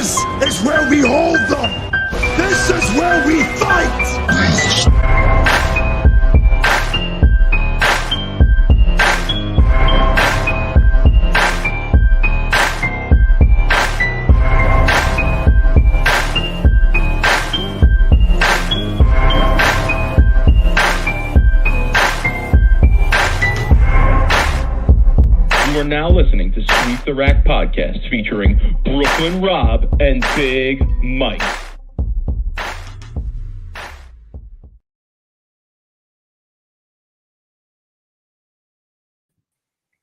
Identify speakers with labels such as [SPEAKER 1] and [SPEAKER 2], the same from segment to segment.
[SPEAKER 1] This is where we hold them. This is where we fight.
[SPEAKER 2] You are now listening to Sweep the Rack podcast featuring Brooklyn Rob and Big Mike.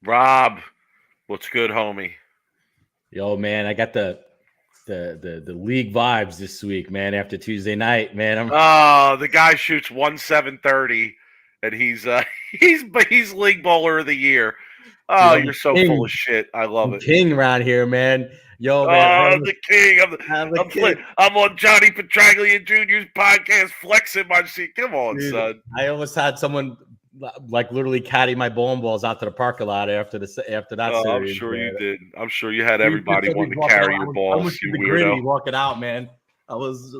[SPEAKER 3] Rob, what's good, homie?
[SPEAKER 4] Yo, man, I got the league vibes this week, man. After Tuesday night, man.
[SPEAKER 3] Oh, the guy shoots 1-7-30, and he's league bowler of the year. Oh, you're so full of shit. I love it.
[SPEAKER 4] King around here, man. Yo,
[SPEAKER 3] man. Oh, the king. I'm on Johnny Petraglia Jr.'s podcast flexing my shit. Come on, dude, son.
[SPEAKER 4] I almost had someone like literally caddy my bowling balls out to the parking lot after that series.
[SPEAKER 3] I'm sure you did. I'm sure you had everybody wanting to carry your balls.
[SPEAKER 4] I was the gritty walking out, man. I was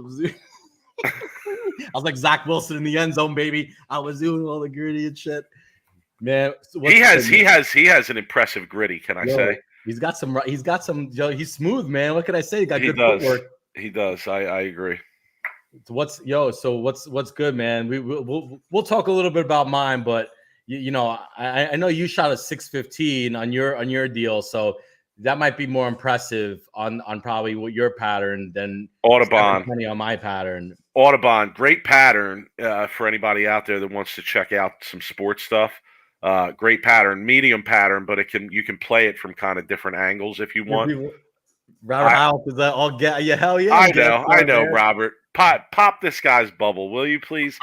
[SPEAKER 4] I was like Zach Wilson in the end zone, baby. I was doing all the gritty and shit. Man,
[SPEAKER 3] he has an impressive gritty. Can I say
[SPEAKER 4] he's got some? He's smooth, man. What can I say? He got good footwork.
[SPEAKER 3] He does. I agree.
[SPEAKER 4] So what's good, man? We'll talk a little bit about mine, but you know, I know you shot a 615 on your deal, so that might be more impressive on probably what your pattern than
[SPEAKER 3] Audubon
[SPEAKER 4] on my pattern.
[SPEAKER 3] Audubon, great pattern for anybody out there that wants to check out some sports stuff. Great pattern, medium pattern, but you can play it from kind of different angles if you want.
[SPEAKER 4] Robert Howe, is that all? Yeah, hell yeah!
[SPEAKER 3] I know, Robert. Pop this guy's bubble, will you please?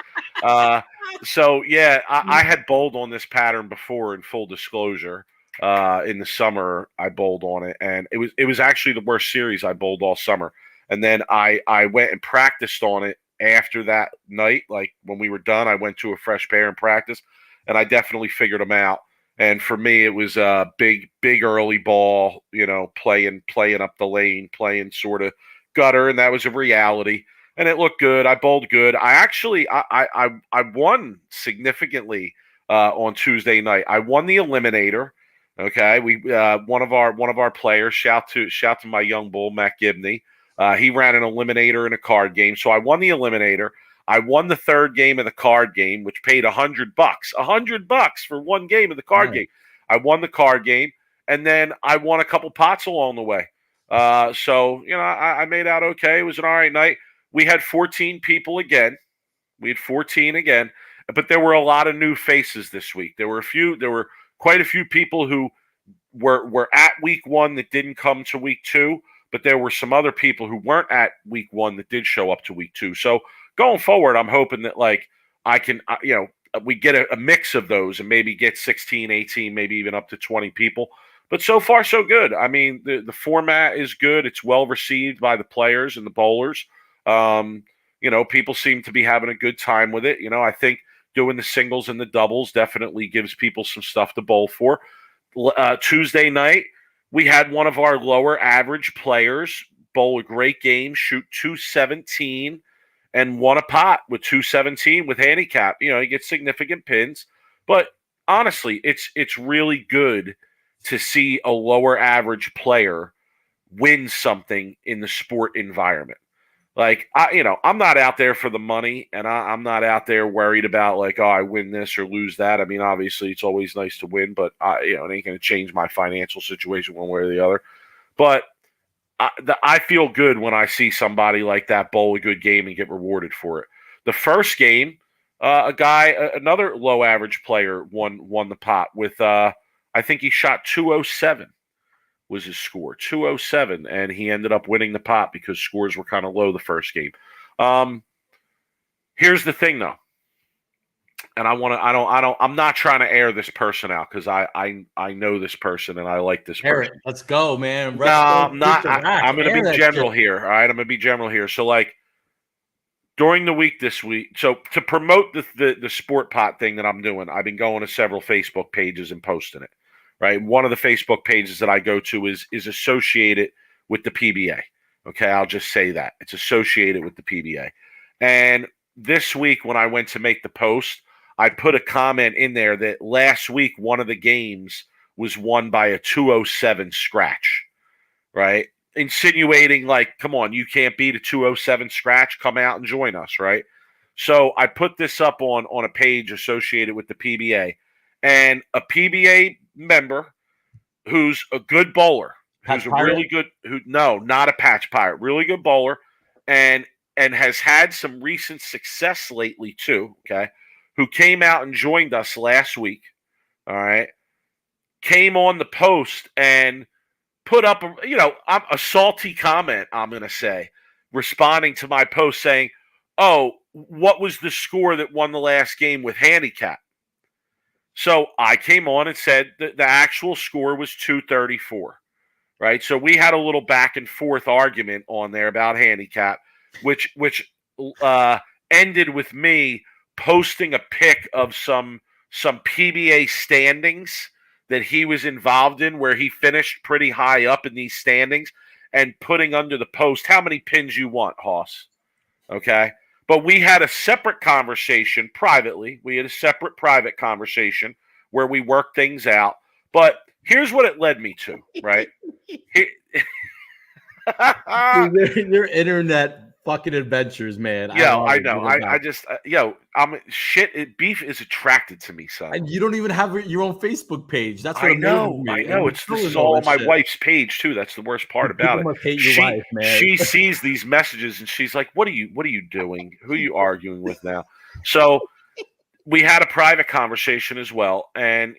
[SPEAKER 3] So yeah, I had bowled on this pattern before. In full disclosure, in the summer I bowled on it, and it was actually the worst series I bowled all summer. And then I went and practiced on it after that night. Like when we were done, I went to a fresh pair and practiced. And I definitely figured them out. And for me, it was a big early ball, you know, playing up the lane, playing sort of gutter, and that was a reality. And it looked good. I bowled good. I actually I won significantly on Tuesday night. I won the eliminator. Okay, we one of our players. Shout to my young bull, Matt Gibney. He ran an eliminator in a card game, so I won the eliminator. I won the third game of the card game, which paid $100. $100 for one game of the card game. I won the card game, and then I won a couple pots along the way. So you know, I made out okay. It was an all right night. We had 14 people again. But there were a lot of new faces this week. There were quite a few people who were at week one that didn't come to week two, but there were some other people who weren't at week one that did show up to week two. So going forward, I'm hoping that like I can, we get a mix of those and maybe get 16, 18, maybe even up to 20 people. But so far, so good. I mean, the format is good. It's well received by the players and the bowlers. People seem to be having a good time with it. You know, I think doing the singles and the doubles definitely gives people some stuff to bowl for. Tuesday night, we had one of our lower average players bowl a great game, shoot 217. And won a pot with 217 with handicap. You know, he gets significant pins. But honestly, it's really good to see a lower average player win something in the sport environment. Like, I'm not out there for the money, and I'm not out there worried about like, oh, I win this or lose that. I mean, obviously, it's always nice to win, but it ain't going to change my financial situation one way or the other. But I feel good when I see somebody like that bowl a good game and get rewarded for it. The first game, another low average player won the pot with, I think he shot 207 was his score, 207, and he ended up winning the pot because scores were kind of low the first game. Here's the thing though. And I'm not trying to air this person out because I know this person and I like this person.
[SPEAKER 4] Eric, let's go, man.
[SPEAKER 3] No, I'm not. I'm going to be general here. All right. I'm going to be general here. So like during the week this week, so to promote the sport pot thing that I'm doing, I've been going to several Facebook pages and posting it. Right. One of the Facebook pages that I go to is associated with the PBA. Okay, I'll just say that. It's associated with the PBA. And this week when I went to make the post, I put a comment in there that last week one of the games was won by a 207 scratch, right? Insinuating like, come on, you can't beat a 207 scratch, come out and join us, right? So I put this up on a page associated with the PBA, and a PBA member who's a good bowler, who's a really good not a patch pirate, really good bowler, and has had some recent success lately too, okay, who came out and joined us last week, all right, came on the post and put up a salty comment, I'm going to say, responding to my post saying, oh, what was the score that won the last game with handicap? So I came on and said that the actual score was 234, right? So we had a little back and forth argument on there about handicap, which ended with me posting a pic of some PBA standings that he was involved in, where he finished pretty high up in these standings, and putting under the post, how many pins you want, Hoss? Okay. But we had a separate conversation privately. We had a separate private conversation where we worked things out. But here's what it led me to, right?
[SPEAKER 4] Your internet fucking adventures, man.
[SPEAKER 3] I know. I just, beef is attracted to me, son.
[SPEAKER 4] And you don't even have your own Facebook page. That's what
[SPEAKER 3] I know. This is all on my wife's page too. That's the worst part about it.
[SPEAKER 4] Hate your wife, man.
[SPEAKER 3] She sees these messages and she's like, "What are you doing? Who are you arguing with now?" So we had a private conversation as well, and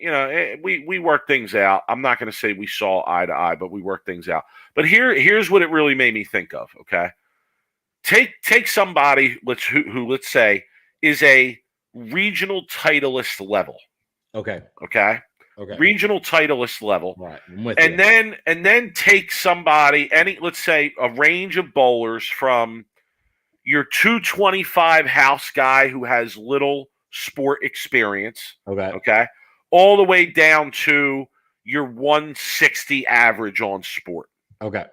[SPEAKER 3] we worked things out. I'm not going to say we saw eye to eye, but we worked things out. But here's what it really made me think of. Okay. Take somebody who let's say is a regional titleist level. Okay. Regional titleist level.
[SPEAKER 4] Right.
[SPEAKER 3] And then take somebody, let's say a range of bowlers from your 225 house guy who has little sport experience. Okay. All the way down to your 160 average on sport. Okay.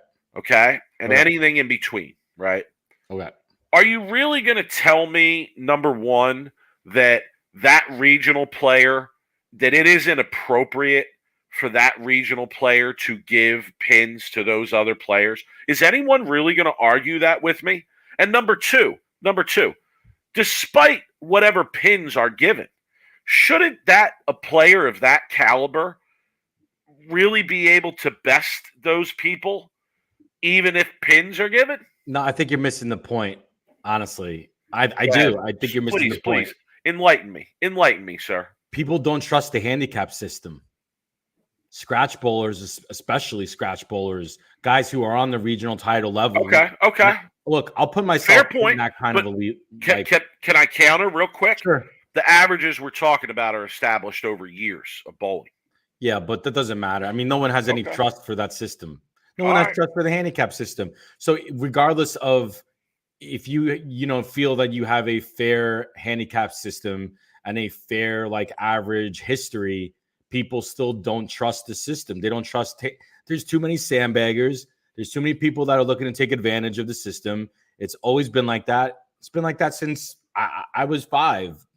[SPEAKER 3] And anything in between, right?
[SPEAKER 4] Okay.
[SPEAKER 3] Are you really going to tell me, number one, that regional player, that it isn't appropriate for that regional player to give pins to those other players? Is anyone really going to argue that with me? And number two, despite whatever pins are given, shouldn't a player of that caliber really be able to best those people, even if pins are given?
[SPEAKER 4] No, I think you're missing the point. Honestly, I do. I think you're missing the point.
[SPEAKER 3] Please enlighten me, sir.
[SPEAKER 4] People don't trust the handicap system. Scratch bowlers, especially scratch bowlers, guys who are on the regional title level.
[SPEAKER 3] Okay.
[SPEAKER 4] Look, I'll put myself in that kind of elite.
[SPEAKER 3] Can I counter real quick?
[SPEAKER 4] Sure.
[SPEAKER 3] The averages we're talking about are established over years of bowling.
[SPEAKER 4] Yeah, but that doesn't matter. I mean, no one has any trust for that system. No one has trust for the handicap system. So regardless of if you feel that you have a fair handicap system and a fair average history, people still don't trust the system. They don't trust. There's too many sandbaggers. There's too many people that are looking to take advantage of the system. It's always been like that. It's been like that since I was 5.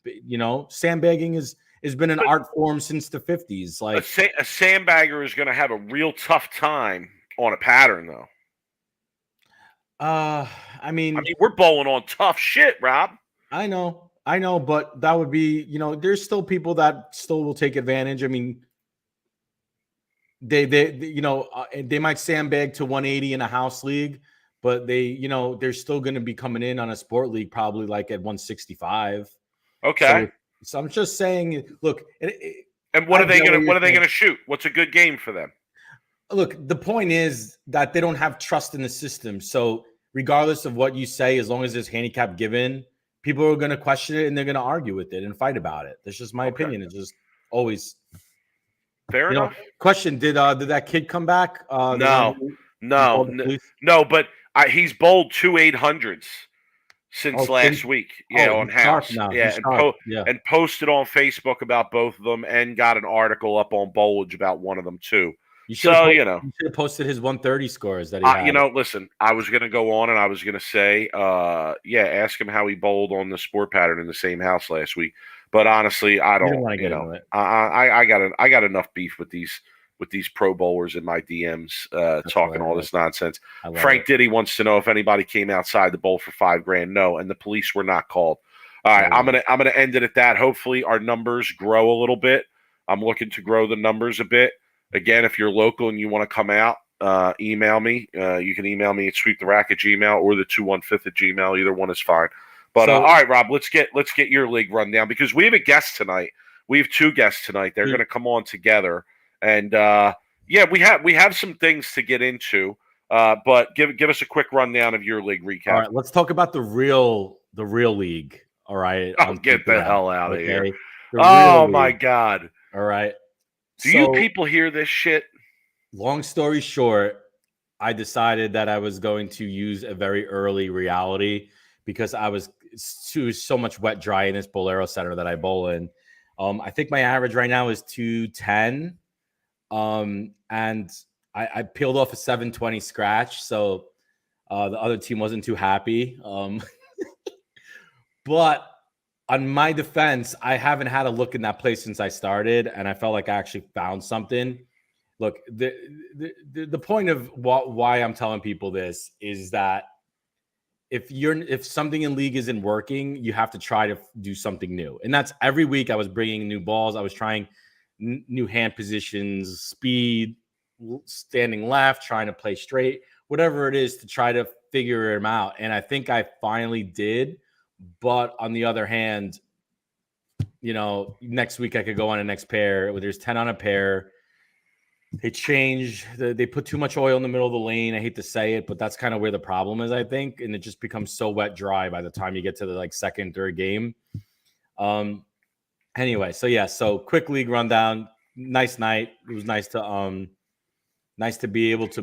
[SPEAKER 4] Sandbagging has been an art form since the 50s.
[SPEAKER 3] A sandbagger is going to have a real tough time on a pattern, though.
[SPEAKER 4] I mean,
[SPEAKER 3] we're bowling on tough shit, Rob.
[SPEAKER 4] I know, but that would be, there's still people that still will take advantage. I mean, they might sandbag to 180 in a house league, but they're still going to be coming in on a sport league probably at 165.
[SPEAKER 3] Okay.
[SPEAKER 4] So I'm just saying, look.
[SPEAKER 3] And what are they going to shoot? What's a good game for them?
[SPEAKER 4] Look, the point is that they don't have trust in the system. So regardless of what you say, as long as there's handicap given, people are going to question it and they're going to argue with it and fight about it. That's just my opinion. It's just always
[SPEAKER 3] fair enough.
[SPEAKER 4] Question: Did that kid come back?
[SPEAKER 3] No. But he's bowled 2 800s since last week. On house. And posted on Facebook about both of them, and got an article up on Bowlage about one of them too.
[SPEAKER 4] You should
[SPEAKER 3] So,
[SPEAKER 4] have posted his 130 scores that he had.
[SPEAKER 3] Listen, I was going to go on and I was going to say, ask him how he bowled on the sport pattern in the same house last week. But honestly, I don't want to get into it. I got enough beef with these pro bowlers in my DMs talking all this nonsense. Frank Diddy wants to know if anybody came outside the bowl for $5,000. No, and the police were not called. All right, I'm gonna end it at that. Hopefully, our numbers grow a little bit. I'm looking to grow the numbers a bit. Again, if you're local and you want to come out, email me. You can email me at sweeptherack@gmail or the 215@gmail. Either one is fine. But all right, Rob, let's get your league rundown because we have a guest tonight. We have 2 guests tonight. They're going to come on together, and we have some things to get into. But give us a quick rundown of your league recap.
[SPEAKER 4] All right, let's talk about the real league. All right,
[SPEAKER 3] I'll get the hell out of here. My God!
[SPEAKER 4] All right.
[SPEAKER 3] Do you people hear this shit?
[SPEAKER 4] Long story short, I decided that I was going to use a very early reality because I was so much wet dry in this Bolero center that I bowl in. I think my average right now is 210. And I peeled off a 720 scratch. So the other team wasn't too happy. But on my defense, I haven't had a look in that place since I started, and I felt like I actually found something. Look, the point of why I'm telling people this is that if something in league isn't working, you have to try to do something new. And that's every week I was bringing new balls. I was trying new hand positions, speed, standing left, trying to play straight, whatever it is to try to figure them out. And I think I finally did. But on the other hand, next week I could go on a next pair. There's 10 on a pair. They change. They put too much oil in the middle of the lane. I hate to say it, but that's kind of where the problem is, I think. And it just becomes so wet dry by the time you get to the second, third game. Anyway, so quick league rundown. Nice night. It was nice to be able to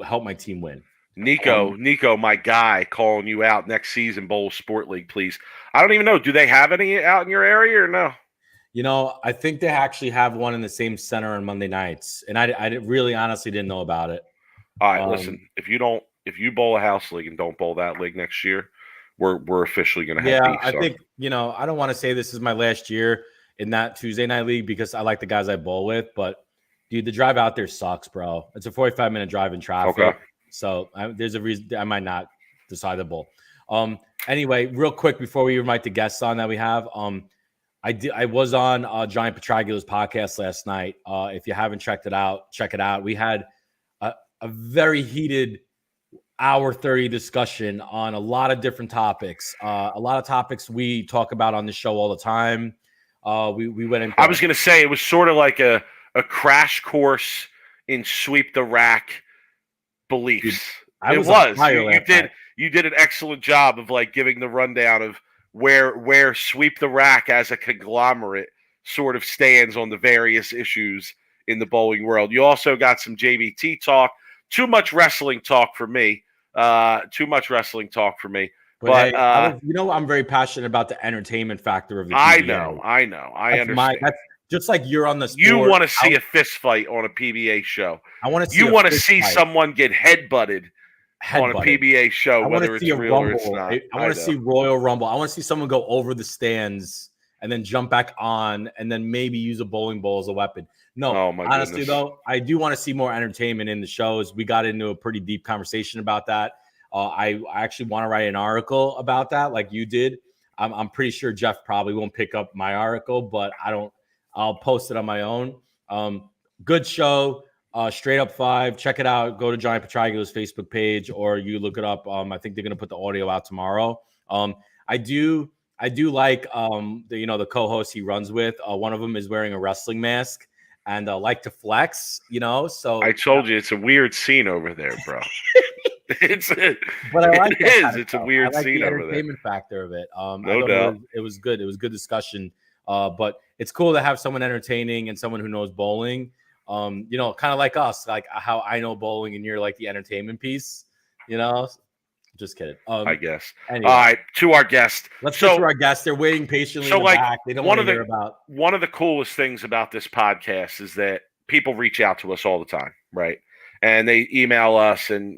[SPEAKER 4] help my team win.
[SPEAKER 3] Nico, my guy, calling you out next season, Bowl Sport League, please. I don't even know. Do they have any out in your area or no?
[SPEAKER 4] I think they actually have one in the same center on Monday nights, and I really honestly didn't know about it.
[SPEAKER 3] All right, listen. If you bowl a house league and don't bowl that league next year, we're officially going to have beef.
[SPEAKER 4] I think I don't want to say this is my last year in that Tuesday night league because I like the guys I bowl with, but dude, the drive out there sucks, bro. It's a 45-minute drive in traffic. Okay. So there's a reason I might not decide to bowl. Anyway, real quick before we invite the guests on that we have, I was on Giant Petragula's podcast last night. If you haven't checked it out, check it out. We had a very heated hour 30 discussion on a lot of different topics. A lot of topics we talk about on the show all the time. We went into.
[SPEAKER 3] I was going to say it was sort of like a crash course in sweep the rack beliefs. You did an excellent job of giving the rundown of where sweep the rack as a conglomerate sort of stands on the various issues in the bowling world. You also got some JVT talk. Too much wrestling talk for me. But
[SPEAKER 4] hey, I'm very passionate about the entertainment factor of the PBA.
[SPEAKER 3] I know. I understand.
[SPEAKER 4] That's just like you're on the sport.
[SPEAKER 3] You want to see a fist fight on a PBA show.
[SPEAKER 4] I want to see.
[SPEAKER 3] You want to see someone get headbutted on a PBA show, whether it's real or it's not.
[SPEAKER 4] I want to see Royal Rumble. I want to see someone go over the stands and then jump back on and then maybe use a bowling ball as a weapon. No, honestly, though, I do want to see more entertainment in the shows. We got into a pretty deep conversation about that. I actually want to write an article about that like you did. I'm pretty sure Jeff probably won't pick up my article, but I'll post it on my own. Good show. Straight Up 5. Check it out. Go to Giant Petragula's Facebook page or you look it up. I think they're going to put the audio out tomorrow. I do like the co-host he runs with. One of them is wearing a wrestling mask and like to flex, so
[SPEAKER 3] I told you it's a weird scene over there, bro. It's a weird scene over there.
[SPEAKER 4] Entertainment factor of it.
[SPEAKER 3] No doubt.
[SPEAKER 4] It was good. It was good discussion. But it's cool to have someone entertaining and someone who knows bowling. Kind of like us, like how I know bowling and you're like the entertainment piece, Just kidding.
[SPEAKER 3] I guess.
[SPEAKER 4] Anyway.
[SPEAKER 3] All right, to our guest.
[SPEAKER 4] Let's get to our guest. They're waiting patiently in the back. They don't want to hear about.
[SPEAKER 3] One of the coolest things about this podcast is that people reach out to us all the time, right? And they email us, and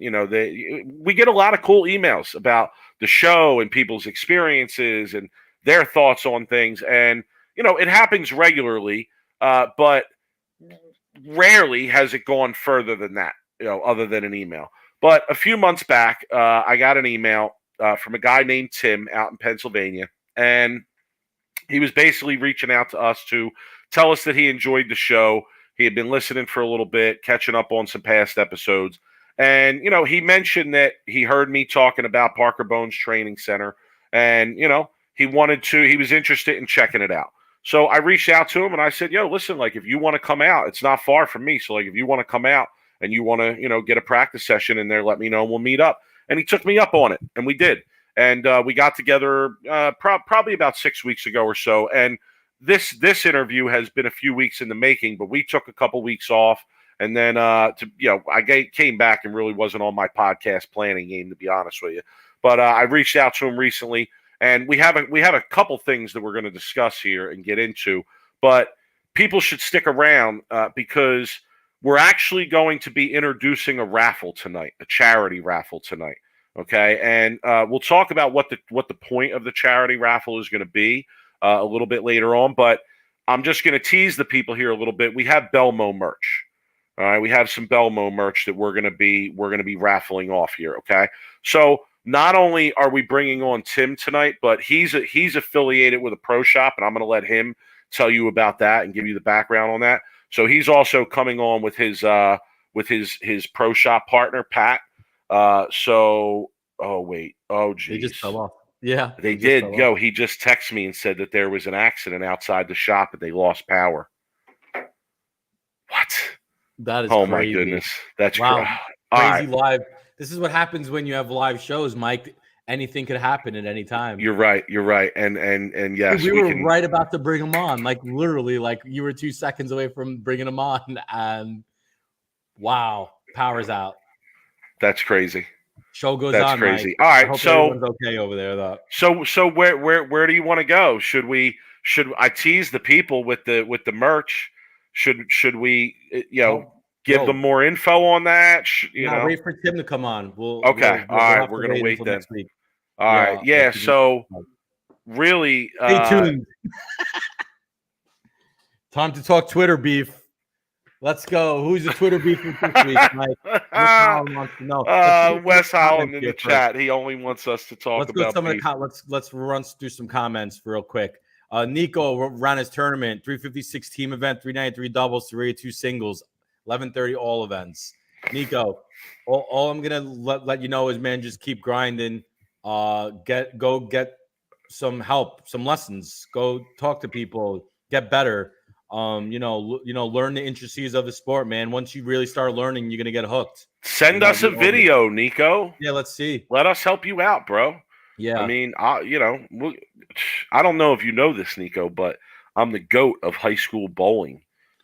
[SPEAKER 3] we get a lot of cool emails about the show and people's experiences and their thoughts on things. And it happens regularly, but rarely has it gone further than that, other than an email. But a few months back, I got an email from a guy named Tim out in Pennsylvania, and he was basically reaching out to us to tell us that he enjoyed the show. He had been listening for a little bit, catching up on some past episodes. And, he mentioned that he heard me talking about Parker Bones Training Center, and, he was interested in checking it out. So I reached out to him and I said, yo, listen, like, if you want to come out, it's not far from me. So, like, if you want to come out and you want to, get a practice session in there, let me know and we'll meet up. And he took me up on it, and we did. And we got together probably about 6 weeks ago or so. And this interview has been a few weeks in the making, but we took a couple weeks off. And then, I came back and really wasn't on my podcast planning game, to be honest with you. But I reached out to him recently, and we have a couple things that we're going to discuss here and get into. But people should stick around because we're actually going to be introducing a raffle tonight, a charity raffle tonight. Okay, and we'll talk about what the point of the charity raffle is going to be a little bit later on. But I'm just going to tease the people here a little bit. We have Belmo merch. All right, we have some Belmo merch that we're going to be raffling off here. Okay, so not only are we bringing on Tim tonight, but he's affiliated with a pro shop, and I'm going to let him tell you about that and give you the background on that. So he's also coming on with his pro shop partner Pat. Oh geez,
[SPEAKER 4] They just fell off. Yeah,
[SPEAKER 3] they did. Yo, he just texted me and said that there was an accident outside the shop and they lost power. What?
[SPEAKER 4] That is
[SPEAKER 3] crazy.
[SPEAKER 4] My
[SPEAKER 3] goodness. That's
[SPEAKER 4] wow.
[SPEAKER 3] Crazy
[SPEAKER 4] live. This is what happens when you have live shows, Mike. Anything could happen at any time.
[SPEAKER 3] You're right. And yes,
[SPEAKER 4] we were right about to bring him on. Like, literally, like, you were 2 seconds away from bringing him on, and wow, power's out.
[SPEAKER 3] That's crazy.
[SPEAKER 4] Show goes
[SPEAKER 3] That's
[SPEAKER 4] on.
[SPEAKER 3] Crazy.
[SPEAKER 4] Mike.
[SPEAKER 3] All right,
[SPEAKER 4] I hope
[SPEAKER 3] so
[SPEAKER 4] everyone's okay over there, though.
[SPEAKER 3] So where do you want to go? Should I tease the people with the merch? Should we give them more info on that?
[SPEAKER 4] Wait for Tim to come on.
[SPEAKER 3] All right, we're gonna wait then. All right, yeah. So really,
[SPEAKER 4] stay tuned. Time to talk Twitter beef. Let's go. Who's the Twitter beef this week, Mike? Wes Holland wants to know.
[SPEAKER 3] Wes Holland in the chat. He only wants us to talk about beef.
[SPEAKER 4] Let's run through some comments real quick. Nico ran his tournament, 356 team event, 393 doubles, 382 singles, 1130 all events. Nico, all I'm gonna let you know is, man, just keep grinding. Go get some help, some lessons. Go talk to people, get better. Learn the intricacies of the sport, man. Once you really start learning, you're gonna get hooked.
[SPEAKER 3] Send us a video, Nico.
[SPEAKER 4] Yeah, let's see.
[SPEAKER 3] Let us help you out, bro.
[SPEAKER 4] Yeah,
[SPEAKER 3] I mean, I don't know if you know this, Nico, but I'm the GOAT of high school bowling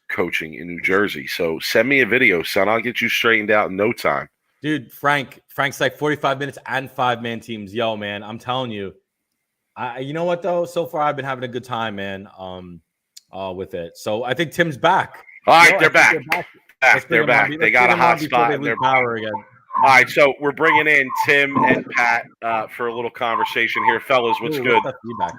[SPEAKER 3] coaching in New Jersey. So send me a video, son. I'll get you straightened out in no time.
[SPEAKER 4] Dude, Frank's like 45 minutes and 5-man teams. Yo, man, I'm telling you. You know what, though? So far, I've been having a good time, man, with it. So I think Tim's back.
[SPEAKER 3] All right, they're back. They're back. They got a hot spot in their power again. All right, so we're bringing in Tim and Pat for a little conversation here. Fellas, what's good?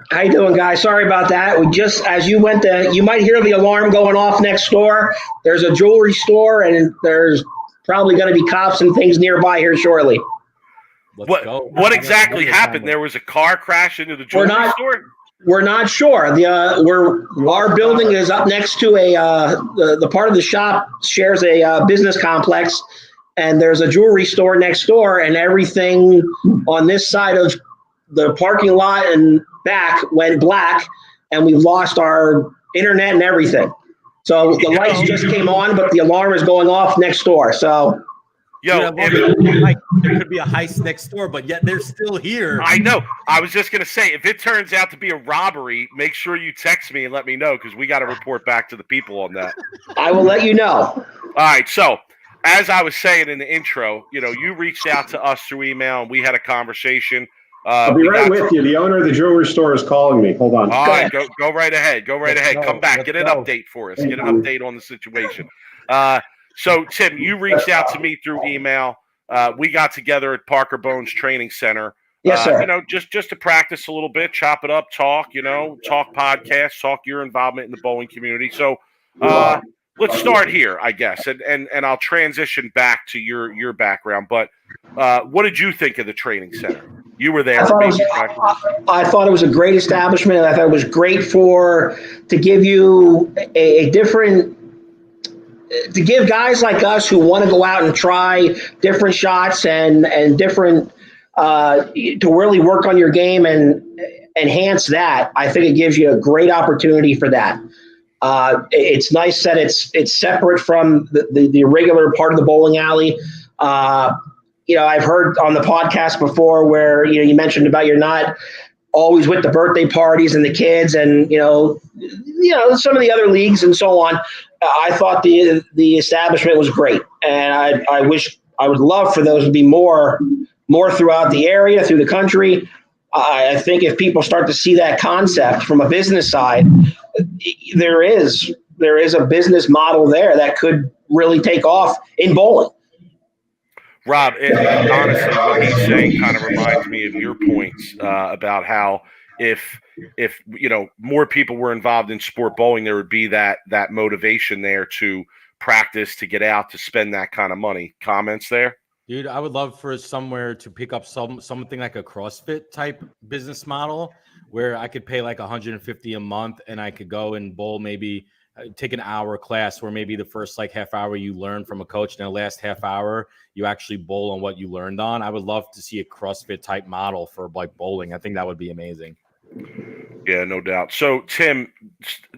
[SPEAKER 5] How you doing, guys? Sorry about that. We just, as you went you might hear the alarm going off next door. There's a jewelry store, and there's probably going to be cops and things nearby here shortly.
[SPEAKER 3] What exactly happened? There was a car crash into the jewelry store?
[SPEAKER 5] We're not sure. Our building is up next to the part of the shop shares a business complex. And there's a jewelry store next door, and everything on this side of the parking lot and back went black, and we've lost our internet and everything. So the lights just came on, but the alarm is going off next door. So,
[SPEAKER 4] there could be a heist next door, but yet they're still here.
[SPEAKER 3] I know. I was just going to say, if it turns out to be a robbery, make sure you text me and let me know, because we got to report back to the people on that.
[SPEAKER 5] I will let you know.
[SPEAKER 3] All right, so as I was saying in the intro, you reached out to us through email, and we had a conversation.
[SPEAKER 6] I'll be right with you. The owner of the jewelry store is calling me. Hold on.
[SPEAKER 3] All right, go right ahead. Go right ahead.
[SPEAKER 4] Let's
[SPEAKER 3] Come
[SPEAKER 4] go.
[SPEAKER 3] back.
[SPEAKER 4] Let's
[SPEAKER 3] Get an
[SPEAKER 4] go.
[SPEAKER 3] update for us. Get an update on the situation. So, Tim, you reached out to me through email. We got together at Parker Bones Training Center.
[SPEAKER 5] Yes, sir.
[SPEAKER 3] Just to practice a little bit, chop it up, talk podcasts, talk your involvement in the bowling community. So let's start here, I guess, and I'll transition back to your background. But what did you think of the training center? You were there.
[SPEAKER 5] I thought it was a great establishment. I thought it was great to give you a different, to give guys like us who want to go out and try different shots and different, to really work on your game and enhance that. I think it gives you a great opportunity for that. It's nice that it's separate from the regular part of the bowling alley. I've heard on the podcast before where, you mentioned about you're not always with the birthday parties and the kids and, some of the other leagues and so on. I thought the establishment was great. And I would love for those to be more throughout the area, through the country. I think if people start to see that concept from a business side, there is a business model there that could really take off in bowling.
[SPEAKER 3] Rob, honestly, what he's saying kind of reminds me of your points about how if more people were involved in sport bowling, there would be that motivation there to practice, to get out, to spend that kind of money. Comments there?
[SPEAKER 4] Dude, I would love for somewhere to pick up something like a CrossFit type business model where I could pay like $150 a month and I could go and bowl, maybe take an hour class where maybe the first like half hour you learn from a coach and the last half hour you actually bowl on what you learned on. I would love to see a CrossFit type model for like bowling. I think that would be amazing.
[SPEAKER 3] Yeah, no doubt. So, Tim,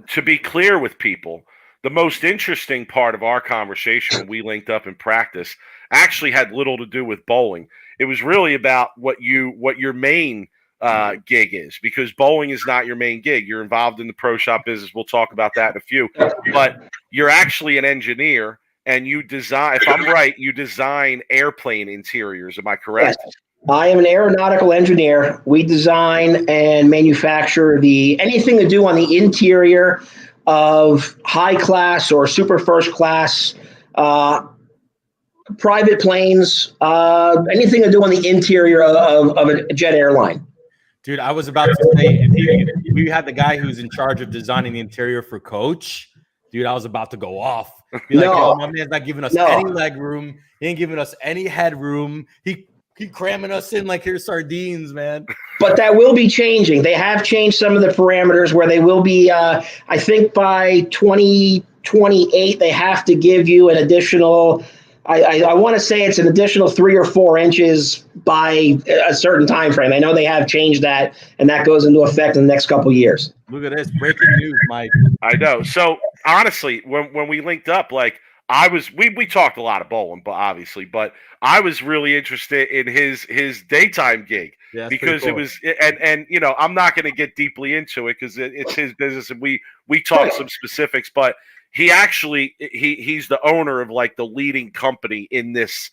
[SPEAKER 3] to be clear with people, the most interesting part of our conversation when we linked up in practice actually had little to do with bowling. It was really about what your main gig is, because bowling is not your main gig. You're involved in the pro shop business. We'll talk about that in a few. But you're actually an engineer, and you design, if I'm right, you design airplane interiors. Am I correct?
[SPEAKER 5] Yes. I am an aeronautical engineer. We design and manufacture anything to do on the interior of high class or super first class private planes, anything to do on the interior of a jet airline.
[SPEAKER 4] Dude, I was about to say, if we had the guy who's in charge of designing the interior for Coach, dude, I was about to go off. Be like, yo, my man's not giving us any leg room. He ain't giving us any headroom. He cramming us in like here's sardines, man. But
[SPEAKER 5] that will be changing. They have changed some of the parameters where they will be, I think by 2028, they have to give you an additional, I want to say it's an additional 3 or 4 inches by a certain time frame. I know they have changed that, and that goes into effect in the next couple of years.
[SPEAKER 4] Look at this breaking news, Mike.
[SPEAKER 3] I know. So honestly, when we linked up, like we talked a lot of bowling, but I was really interested in his daytime gig because cool. It was, and I'm not going to get deeply into it because it's his business, and we talked some specifics, but he actually he's the owner of like the leading company in this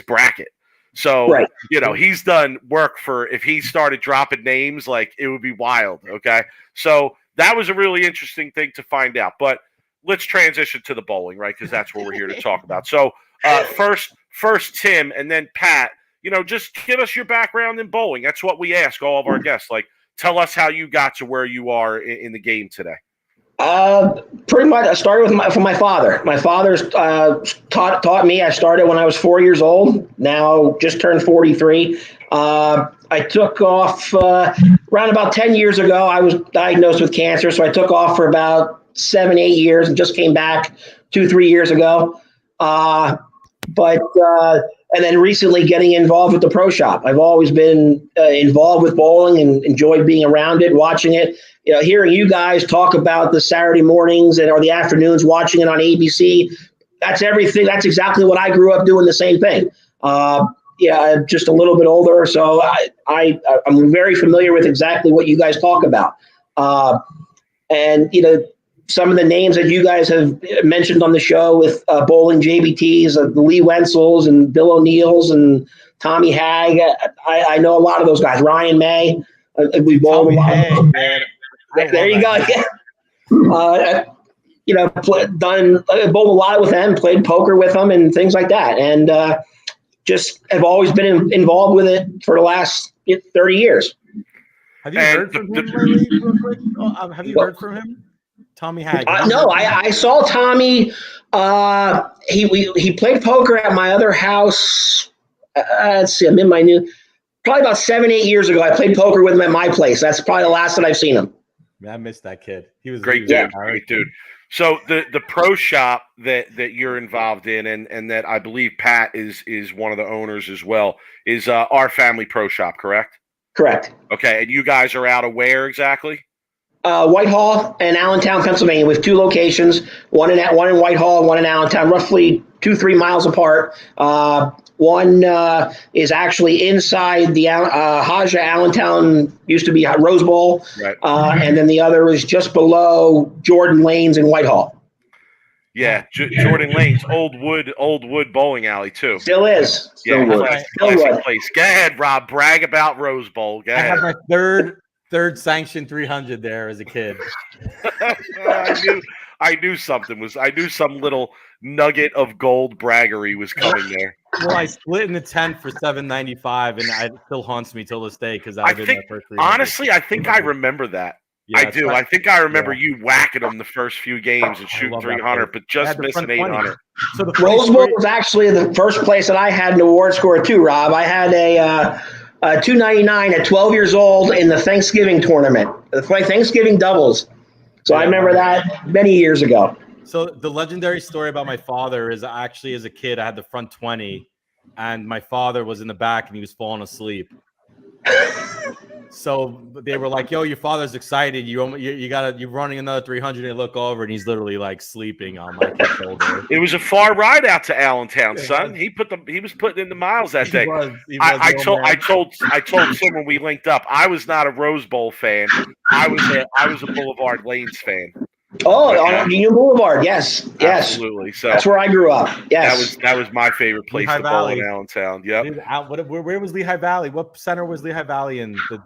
[SPEAKER 3] bracket. So, right. He's done work for, if he started dropping names, like it would be wild. Okay. So that was a really interesting thing to find out, but let's transition to the bowling, right? Because that's what we're here to talk about. So first Tim and then Pat, just give us your background in bowling. That's what we ask all of our guests. Like, tell us how you got to where you are in the game today.
[SPEAKER 5] Pretty much, I started from my father. My father's taught me. I started when I was 4 years old. Now just turned 43. I took off around about 10 years ago. I was diagnosed with cancer, so I took off for about 7-8 years and just came back 2-3 years ago. And then recently getting involved with the pro shop. I've always been involved with bowling and enjoyed being around it, watching it. Hearing you guys talk about the Saturday mornings or the afternoons, watching it on ABC, that's everything. That's exactly what I grew up doing, the same thing. I'm just a little bit older, so I'm very familiar with exactly what you guys talk about. And some of the names that you guys have mentioned on the show with bowling JBTs, the Lee Wenzels and Bill O'Neills and Tommy Hag. I know a lot of those guys. Ryan May. We bowled a lot. There you go. Yeah. Bowled a lot with them, played poker with them, and things like that. And just have always been involved with it for the last 30 years.
[SPEAKER 4] Have you heard from him lately, real quick? Have you heard from him? Tommy Hag.
[SPEAKER 5] No, I saw Tommy. He played poker at my other house. Let's see, I'm in my new. Probably about 7-8 years ago, I played poker with him at my place. That's probably the last that I've seen him.
[SPEAKER 4] Man, I missed that kid. He was
[SPEAKER 3] great dude. So the pro shop that you're involved in, and that I believe Pat is one of the owners as well, is Our Family Pro Shop, correct?
[SPEAKER 5] Correct.
[SPEAKER 3] Okay, and you guys are out of where exactly?
[SPEAKER 5] Whitehall and Allentown, Pennsylvania, with 2 locations, one in Whitehall and one in Allentown, roughly 2-3 miles apart. One is actually inside the Haja Allentown, used to be Rose Bowl,
[SPEAKER 3] right.
[SPEAKER 5] And then the other is just below Jordan Lanes in Whitehall.
[SPEAKER 3] Yeah, Jordan Lanes, old wood bowling alley too.
[SPEAKER 5] Still is.
[SPEAKER 3] Yeah,
[SPEAKER 5] Still wood.
[SPEAKER 3] Place. Go ahead, Rob. Brag about Rose Bowl. Go ahead.
[SPEAKER 4] I had my third sanctioned 300 there as a kid.
[SPEAKER 3] I knew something was. I knew some little nugget of gold braggery was coming there.
[SPEAKER 4] Well, I split in the 10th for $7.95, and it still haunts me till this day because I did that first 300.
[SPEAKER 3] Honestly, I think I remember that. Yeah, I do. I think I remember you whacking them the first few games and shooting 300, but just missing 800.
[SPEAKER 5] So the Rose Bowl was actually the first place that I had an award score too, Rob. I had a 299 at 12 years old in the Thanksgiving tournament, the Thanksgiving doubles. So I remember that many years ago.
[SPEAKER 4] So the legendary story about my father is actually as a kid, I had the front 20 and my father was in the back and he was falling asleep. So they were like, yo, your father's excited. You're running another 300 and look over and he's literally like sleeping on my shoulder.
[SPEAKER 3] It was a far ride out to Allentown, son. He was putting in the miles that day. I told Tim when we linked up, I was not a Rose Bowl fan. I was a Boulevard Lanes fan.
[SPEAKER 5] Oh, on Union Boulevard, yes.
[SPEAKER 3] Absolutely. So
[SPEAKER 5] that's where I grew up. Yes,
[SPEAKER 3] that was my favorite place to bowl in Allentown. Yep.
[SPEAKER 4] Dude, where was Lehigh Valley? What center was Lehigh Valley in the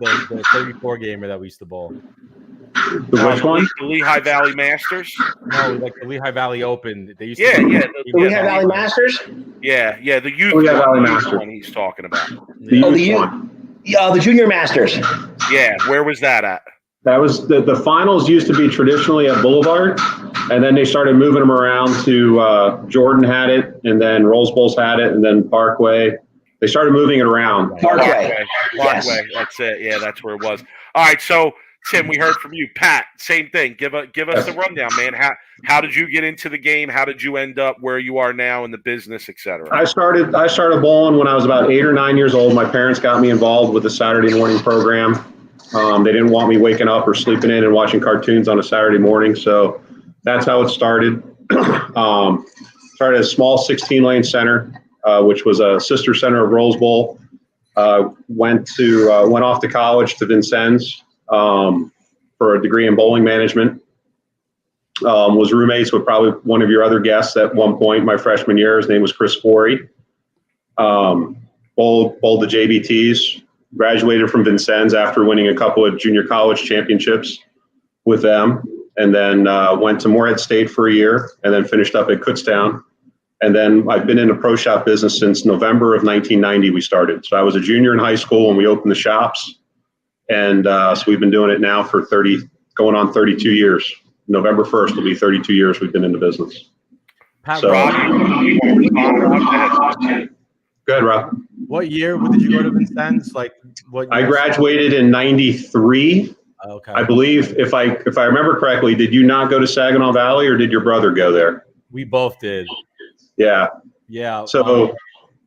[SPEAKER 4] 34 gamer that we used to bowl?
[SPEAKER 6] Which one?
[SPEAKER 3] The Lehigh Valley Masters.
[SPEAKER 4] No, like the Lehigh Valley Open. They used
[SPEAKER 5] the Lehigh Valley Masters.
[SPEAKER 3] Yeah, the youth
[SPEAKER 6] Lehigh Valley Masters.
[SPEAKER 3] One he's talking about.
[SPEAKER 5] The Junior Masters.
[SPEAKER 3] Yeah, where was that at?
[SPEAKER 6] That was the finals used to be traditionally at Boulevard, and then they started moving them around to Jordan had it, and then Rose Bowls had it, and then Parkway. They started moving it around.
[SPEAKER 5] Parkway.
[SPEAKER 3] Yes. That's it. Yeah, that's where it was. All right, so Tim, we heard from you. Pat, same thing. Give us the rundown, man. How did you get into the game? How did you end up where you are now in the business, et cetera?
[SPEAKER 6] I started bowling when I was about 8 or 9 years old. My parents got me involved with the Saturday morning program. They didn't want me waking up or sleeping in and watching cartoons on a Saturday morning, so that's how it started. Started at a small 16-lane center, which was a sister center of Rose Bowl. Went off to college to Vincennes for a degree in bowling management. Was roommates with probably one of your other guests at one point my freshman year. His name was Chris Forey. Bowled the JBTs. Graduated from Vincennes after winning a couple of junior college championships with them, and then went to Morehead State for a year, and then finished up at Kutztown. And then I've been in the pro shop business since November of 1990 we started. So I was a junior in high school when we opened the shops, and so we've been doing it now for 32 years. November 1st will be 32 years we've been in the business.
[SPEAKER 4] Pat,
[SPEAKER 6] so,
[SPEAKER 4] Rob,
[SPEAKER 6] go ahead, Rob.
[SPEAKER 4] What year did you go to Vincennes? Like what?
[SPEAKER 6] I graduated in '93.
[SPEAKER 4] Okay.
[SPEAKER 6] I believe, if I remember correctly, did you not go to Saginaw Valley, or did your brother go there?
[SPEAKER 4] We both did.
[SPEAKER 6] Yeah.
[SPEAKER 4] Yeah.
[SPEAKER 6] So,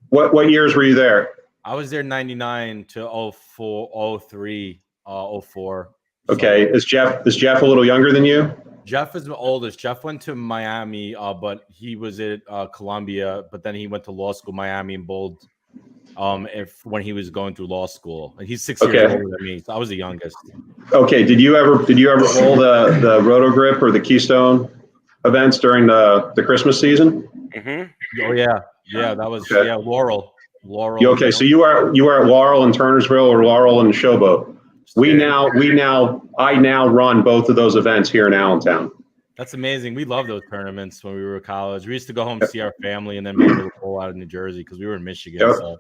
[SPEAKER 6] what years were you there?
[SPEAKER 4] I was there 99 to 04, 03, 04.
[SPEAKER 6] Okay. Is Jeff a little younger than you?
[SPEAKER 4] Jeff is the oldest. Jeff went to Miami, but he was at Columbia. But then he went to law school, Miami, and bowled. When he was going through law school, and he's 6 years older than me, so I was the youngest. Okay.
[SPEAKER 6] Did you ever bowl the Roto Grip or the Keystone events during the Christmas season?
[SPEAKER 3] Mm-hmm.
[SPEAKER 4] Oh yeah, that was Laurel. Laurel.
[SPEAKER 6] Okay, so you are at Laurel and Turnersville or Laurel and Showboat. I now run both of those events here in Allentown.
[SPEAKER 4] That's amazing. We love those tournaments when we were in college. We used to go home, see our family, and then be able to roll out of New Jersey because we were in Michigan.
[SPEAKER 6] Yep.
[SPEAKER 4] So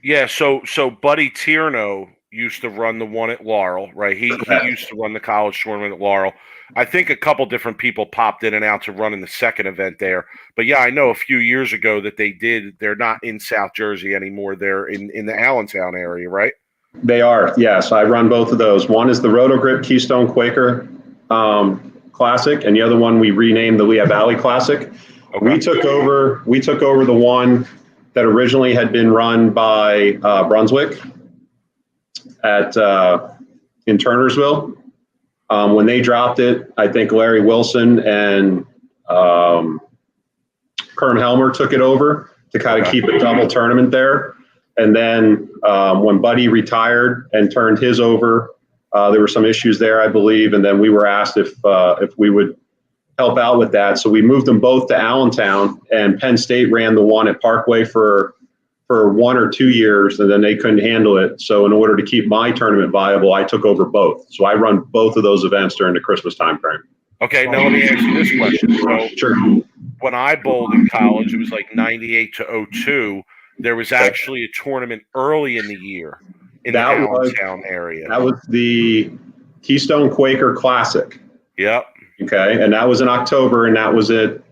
[SPEAKER 3] Yeah, so Buddy Tierno used to run the one at Laurel, right? He used to run the college tournament at Laurel. I think a couple different people popped in and out to run in the second event there. But yeah, I know a few years ago that they're not in South Jersey anymore. They're in the Allentown area, right?
[SPEAKER 6] They are, yes. I run both of those. One is the Roto-Grip Keystone Quaker Classic, and the other one we renamed the Lehigh Valley Classic. Okay. We took over the one that originally had been run by Brunswick in Turnersville. When they dropped it, I think Larry Wilson and Kern Helmer took it over to kind of keep a double tournament there. And then when Buddy retired and turned his over, there were some issues there, I believe. And then we were asked if we would help out with that. So we moved them both to Allentown, and Penn State ran the one at Parkway for 1 or 2 years, and then they couldn't handle it. So in order to keep my tournament viable, I took over both. So I run both of those events during the Christmas time frame.
[SPEAKER 3] Okay, now let me ask you this question. So
[SPEAKER 6] Sure.
[SPEAKER 3] When I bowled in college, it was like 98 to 02. There was actually a tournament early in the year in the Allentown area.
[SPEAKER 6] That was the Keystone Quaker Classic.
[SPEAKER 3] Yep.
[SPEAKER 6] Okay, and that was in October, and that was it.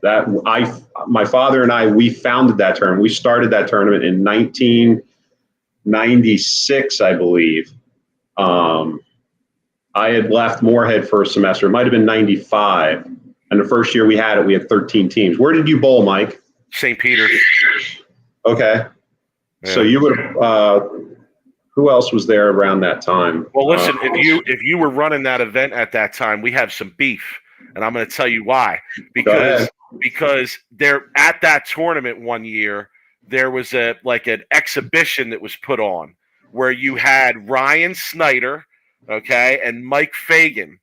[SPEAKER 6] My father and I, we founded that tournament. We started that tournament in 1996, I believe. I had left Moorhead for a semester. It might have been 95. And the first year we had it, we had 13 teams. Where did you bowl, Mike?
[SPEAKER 3] St. Peter's.
[SPEAKER 6] Okay. Yeah. So you would have, who else was there around that time?
[SPEAKER 3] Well, listen, if you were running that event at that time, we have some beef. And I'm going to tell you why. Because there at that tournament one year, there was an exhibition that was put on where you had Ryan Snyder, okay, and Mike Fagan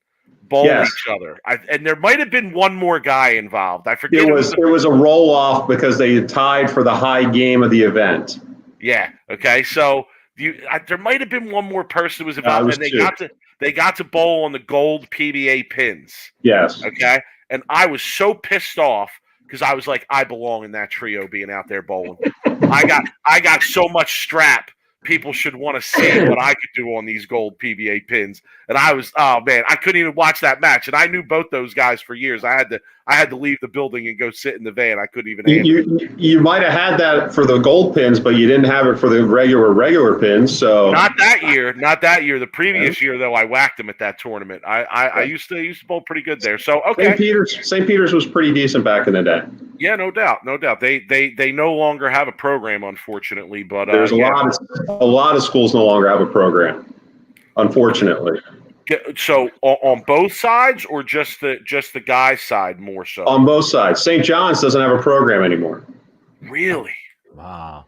[SPEAKER 3] bowl each other. And there might have been one more guy involved. I forget.
[SPEAKER 6] It was a roll-off because they had tied for the high game of the event.
[SPEAKER 3] Yeah, okay. So there might have been one more person who was involved, and they got to bowl on the gold PBA pins.
[SPEAKER 6] Yes.
[SPEAKER 3] Okay. And I was so pissed off because I was like, I belong in that trio being out there bowling. I got so much strap. People should want to see what I could do on these gold PBA pins. And I was, oh man, I couldn't even watch that match. And I knew both those guys for years. I had to leave the building and go sit in the van. I couldn't even handle it.
[SPEAKER 6] You might have had that for the gold pins, but you didn't have it for the regular pins. So
[SPEAKER 3] not that year. The previous year though, I whacked them at that tournament. I used to bowl pretty good there. So okay.
[SPEAKER 6] St. Peter's was pretty decent back in the day.
[SPEAKER 3] Yeah, no doubt. They no longer have a program, unfortunately. But
[SPEAKER 6] there's a lot of schools no longer have a program, unfortunately.
[SPEAKER 3] So on both sides, or just the guys' side more so?
[SPEAKER 6] On both sides. St. John's doesn't have a program anymore.
[SPEAKER 3] Really?
[SPEAKER 4] Wow.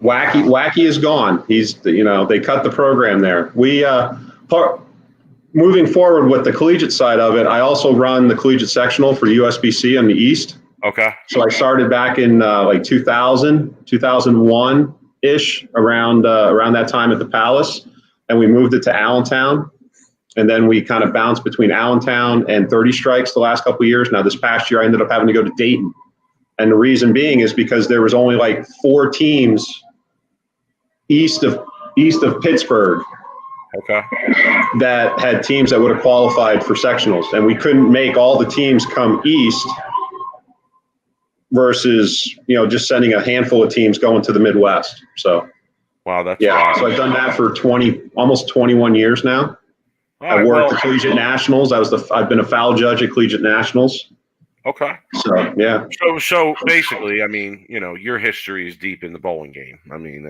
[SPEAKER 6] Wacky is gone. They cut the program there. We moving forward with the collegiate side of it, I also run the collegiate sectional for USBC on the East.
[SPEAKER 3] Okay.
[SPEAKER 6] So I started back in 2000, 2001-ish, around that time at the Palace, and we moved it to Allentown. And then we kind of bounced between Allentown and 30 Strikes the last couple of years. Now this past year I ended up having to go to Dayton. And the reason being is because there was only 4 teams east of Pittsburgh.
[SPEAKER 3] Okay.
[SPEAKER 6] That had teams that would have qualified for sectionals. And we couldn't make all the teams come east versus, just sending a handful of teams going to the Midwest. So,
[SPEAKER 3] wow, that's
[SPEAKER 6] wild. So I've done that for almost 21 years now. I worked at Collegiate Nationals. I've been a foul judge at Collegiate Nationals.
[SPEAKER 3] Okay.
[SPEAKER 6] So, yeah.
[SPEAKER 3] So basically, I mean, your history is deep in the bowling game. I mean,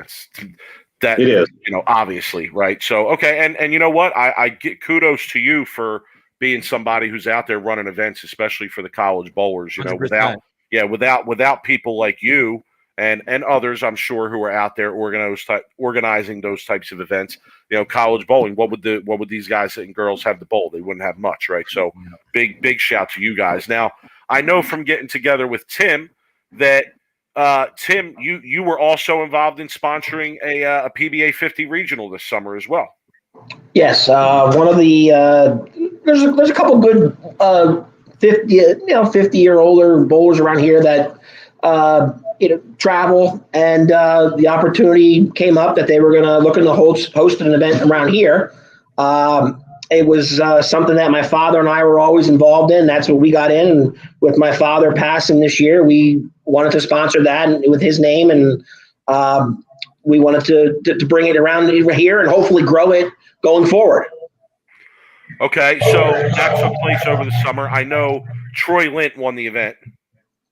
[SPEAKER 3] that
[SPEAKER 6] it is,
[SPEAKER 3] obviously, right? So, okay. And you know what? I get kudos to you for being somebody who's out there running events, especially for the college bowlers,
[SPEAKER 4] 100%.
[SPEAKER 3] without people like you and others, I'm sure, who are out there organizing those types of events. College bowling. What would these guys and girls have to bowl? They wouldn't have much, right? So big shout to you guys. Now, I know from getting together with Tim that Tim, you were also involved in sponsoring a PBA 50 regional this summer as well.
[SPEAKER 5] Yes, one of the there's a couple good 50 or older bowlers around here that travel, and the opportunity came up that they were going to looking to host an event around here. It was something that my father and I were always involved in. That's what we got in. And with my father passing this year, we wanted to sponsor that with his name, and we wanted to bring it around here and hopefully grow it going forward.
[SPEAKER 3] Okay, so that took place over the summer. I know Troy Lint won the event.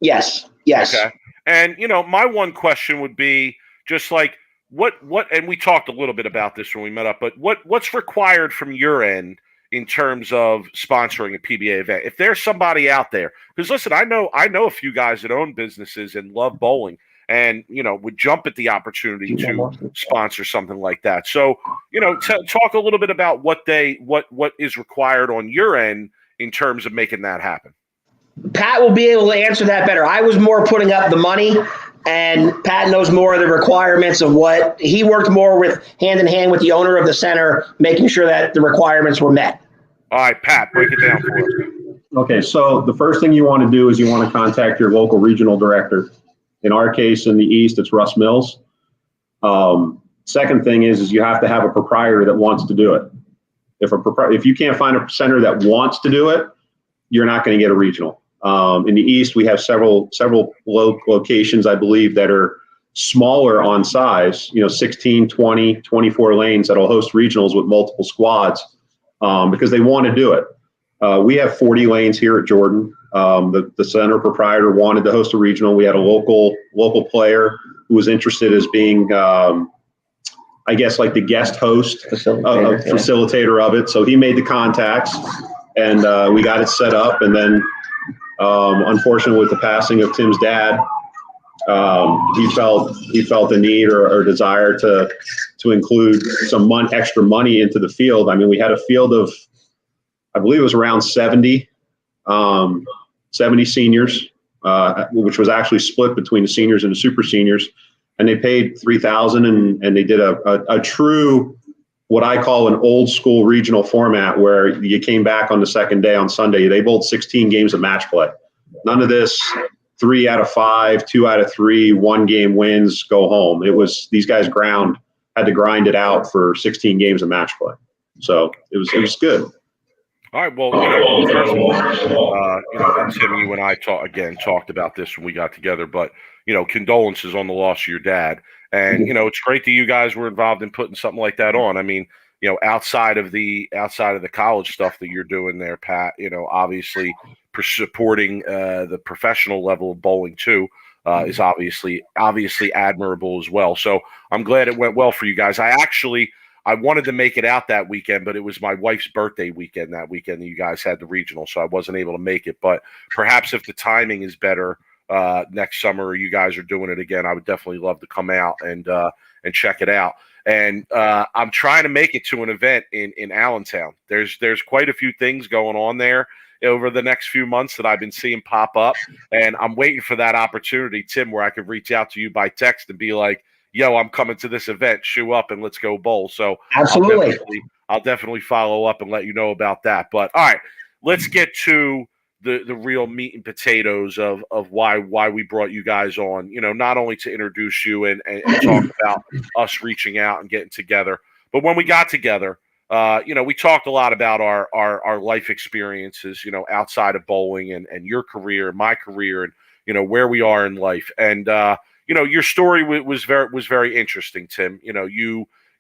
[SPEAKER 5] Yes.
[SPEAKER 3] Okay. And, my one question would be just like, what, and we talked a little bit about this when we met up, but what's required from your end in terms of sponsoring a PBA event? If there's somebody out there, because listen, I know a few guys that own businesses and love bowling and, would jump at the opportunity to sponsor something like that. So, talk a little bit about what is required on your end in terms of making that happen.
[SPEAKER 5] Pat will be able to answer that better. I was more putting up the money, and Pat knows more of the requirements of what he worked more with hand in hand with the owner of the center, making sure that the requirements were met.
[SPEAKER 3] All right, Pat, break it down for us.
[SPEAKER 6] Okay, so the first thing you want to do is you want to contact your local regional director. In our case, in the East, it's Russ Mills. Second thing is you have to have a proprietor that wants to do it. If you can't find a center that wants to do it, you're not going to get a regional. In the East, we have several locations, I believe, that are smaller on size, 16, 20, 24 lanes that'll host regionals with multiple squads because they want to do it. We have 40 lanes here at Jordan. The center proprietor wanted to host a regional. We had a local player who was interested as being, I guess, like the guest host, facilitator of it. So he made the contacts, and we got it set up. And then, unfortunately, with the passing of Tim's dad, he felt the need or desire to include some extra money into the field. I mean, we had a field of, I believe it was around 70 seniors, which was actually split between the seniors and the super seniors. And they paid $3,000, and they did a true, what I call an old school regional format, where you came back on the second day on Sunday. They bowled 16 games of match play. None of this 3 out of 5, 2 out of 3, 1 game wins, go home. It was, these guys had to grind it out for 16 games of match play. So it was good.
[SPEAKER 3] All right. Well, first of all, Tim, you and I talked about this when we got together, but, condolences on the loss of your dad. And, it's great that you guys were involved in putting something like that on. I mean, outside of the college stuff that you're doing there, Pat, obviously supporting the professional level of bowling too is obviously admirable as well. So I'm glad it went well for you guys. I wanted to make it out that weekend, but it was my wife's birthday weekend that you guys had the regional, so I wasn't able to make it. But perhaps if the timing is better next summer, or you guys are doing it again, I would definitely love to come out and check it out. And I'm trying to make it to an event in Allentown. There's quite a few things going on there over the next few months that I've been seeing pop up, and I'm waiting for that opportunity, Tim, where I could reach out to you by text and be like, yo, I'm coming to this event, shoe up and let's go bowl. So
[SPEAKER 5] absolutely,
[SPEAKER 3] I'll definitely follow up and let you know about that. But all right, let's get to the real meat and potatoes of why we brought you guys on, not only to introduce you and talk about us reaching out and getting together, but when we got together, we talked a lot about our life experiences, outside of bowling and your career, my career, and, where we are in life. And, your story was very interesting, Tim.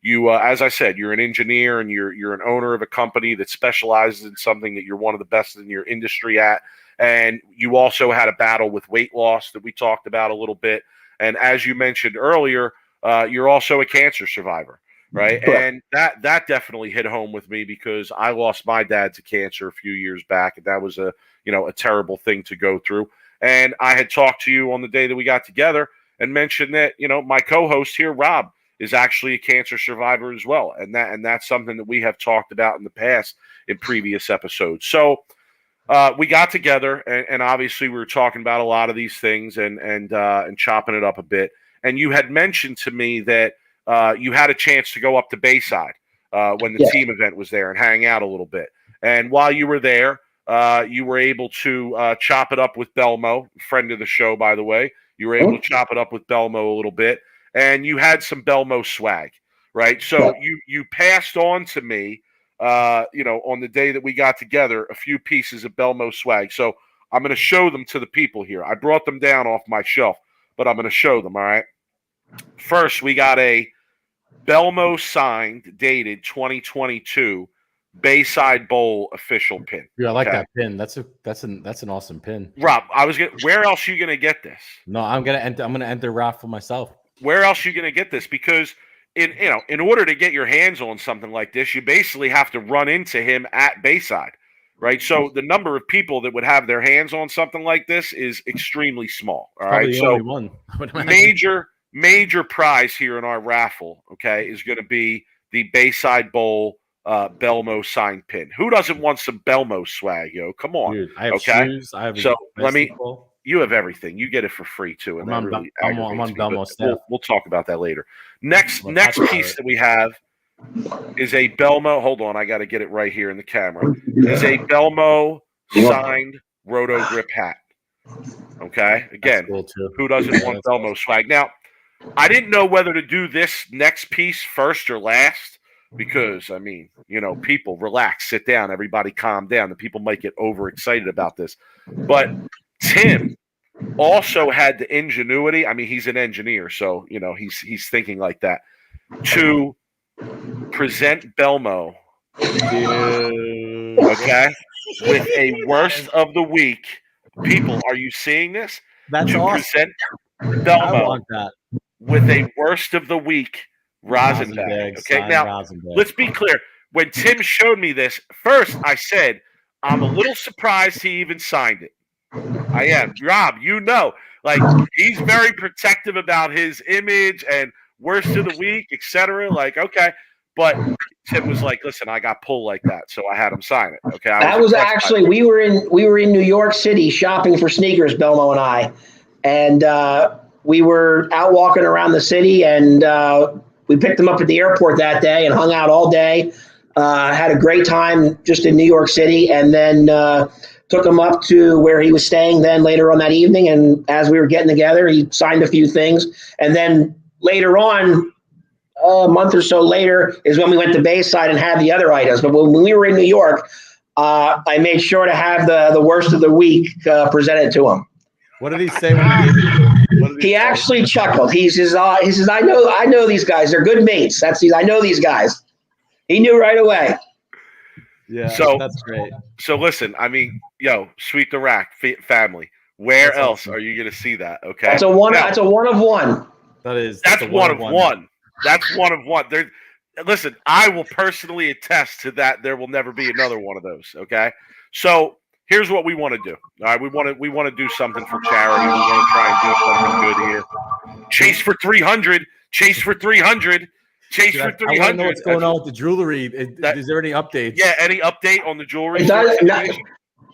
[SPEAKER 3] You as I said, you're an engineer and you're an owner of a company that specializes in something that you're one of the best in your industry at. And you also had a battle with weight loss that we talked about a little bit. And as you mentioned earlier, you're also a cancer survivor, right?
[SPEAKER 5] Correct.
[SPEAKER 3] And that definitely hit home with me because I lost my dad to cancer a few years back, and that was a terrible thing to go through. And I had talked to you on the day that we got together and mentioned that, my co-host here, Rob, is actually a cancer survivor as well. And that's something that we have talked about in the past in previous episodes. So we got together, and obviously we were talking about a lot of these things and chopping it up a bit. And you had mentioned to me that you had a chance to go up to Bayside when the team event was there and hang out a little bit. And while you were there, you were able to chop it up with Belmo, friend of the show, by the way. You were able to chop it up with Belmo a little bit, and you had some Belmo swag, right? So you passed on to me, on the day that we got together, a few pieces of Belmo swag. So I'm going to show them to the people here. I brought them down off my shelf, but I'm going to show them, all right? First, we got a Belmo signed, dated 2022 Bayside Bowl official pin.
[SPEAKER 4] Yeah, I like that pin. That's an awesome pin.
[SPEAKER 3] Rob, where else are you gonna get this?
[SPEAKER 4] No, I'm gonna enter raffle myself.
[SPEAKER 3] Where else are you gonna get this? Because in order to get your hands on something like this, you basically have to run into him at Bayside, right? So the number of people that would have their hands on something like this is extremely small. All right, so major prize here in our raffle, okay, is going to be the Bayside Bowl Belmo signed pin. Who doesn't want some Belmo swag, yo? Come on.
[SPEAKER 4] Dude, I have shoes. I have
[SPEAKER 3] you have everything. You get it for free too. And
[SPEAKER 4] I'm on Belmo staff.
[SPEAKER 3] We'll talk about that later. Next piece that we have is a Belmo. Hold on, I got to get it right here in the camera. Is a Belmo signed Roto Grip hat. Okay, again, cool who doesn't want Belmo swag? Now, I didn't know whether to do this next piece first or last. Because, I mean, people relax, sit down, everybody calm down. The people might get overexcited about this. But Tim also had the ingenuity. I mean, he's an engineer, so, he's thinking like that. To present Belmo, okay, with a worst of the week. People, are you seeing this?
[SPEAKER 4] That's awesome.
[SPEAKER 3] Present Belmo with a worst of the week. Rosenbag. Okay, now let's be clear. When Tim showed me this, first I said, I'm a little surprised he even signed it. I am. Rob, he's very protective about his image and worst of the week, etc. Okay. But Tim was like, listen, I got pulled like that, so I had him sign it. Okay.
[SPEAKER 5] That was actually we were in New York City shopping for sneakers, Belmo and I. And we were out walking around the city and we picked him up at the airport that day and hung out all day. Had a great time just in New York City, and then took him up to where he was staying then later on that evening. And as we were getting together, he signed a few things. And then later on, a month or so later, is when we went to Bayside and had the other items. But when we were in New York, I made sure to have the worst of the week presented to him.
[SPEAKER 4] What did he say when
[SPEAKER 5] he actually chuckled. He says, I know these guys. They're good mates. I know these guys. He knew right away.
[SPEAKER 4] Yeah,
[SPEAKER 3] so
[SPEAKER 4] that's great.
[SPEAKER 3] So listen, I mean, Sweep the Rack family. Where else are you going to see that? Okay,
[SPEAKER 5] that's a one of one.
[SPEAKER 3] That's one of one. That's one of one. Listen, I will personally attest to that. There will never be another one of those. Okay, so. Here's what we want to do. All right, we want to do something for charity. We want to try and do something good here. Chase for 300. Chase for 300. Chase for 300.
[SPEAKER 4] I want to know what's going on with the jewelry. Is there any updates?
[SPEAKER 3] Yeah, any update on the jewelry?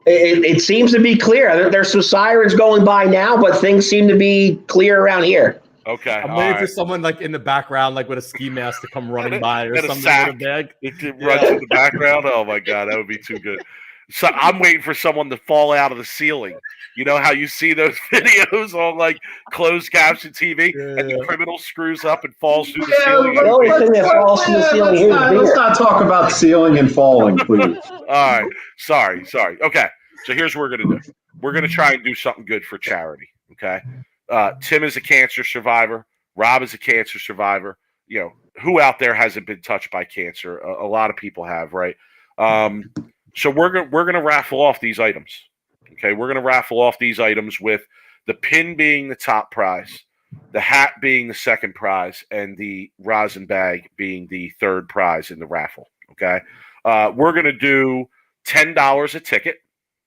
[SPEAKER 5] It seems to be clear. There's some sirens going by now, but things seem to be clear around here.
[SPEAKER 3] Okay.
[SPEAKER 4] I'm waiting for someone in the background, with a ski mask to come running by or something with a bag.
[SPEAKER 3] It runs in the background. Oh my God, that would be too good. So I'm waiting for someone to fall out of the ceiling. You know how you see those videos on closed caption TV, and the criminal screws up and falls through the ceiling.
[SPEAKER 5] The only thing that falls through the ceiling here is beer.
[SPEAKER 6] Let's not talk about ceiling and falling, please.
[SPEAKER 3] All right, sorry. Okay, so here's what we're gonna do. We're gonna try and do something good for charity. Okay, Tim is a cancer survivor. Rob is a cancer survivor. Who out there hasn't been touched by cancer? A lot of people have, right? So we're gonna raffle off these items. Okay, we're gonna raffle off these items with the pin being the top prize, the hat being the second prize, and the rosin bag being the third prize in the raffle. Okay, we're gonna do $10 a ticket.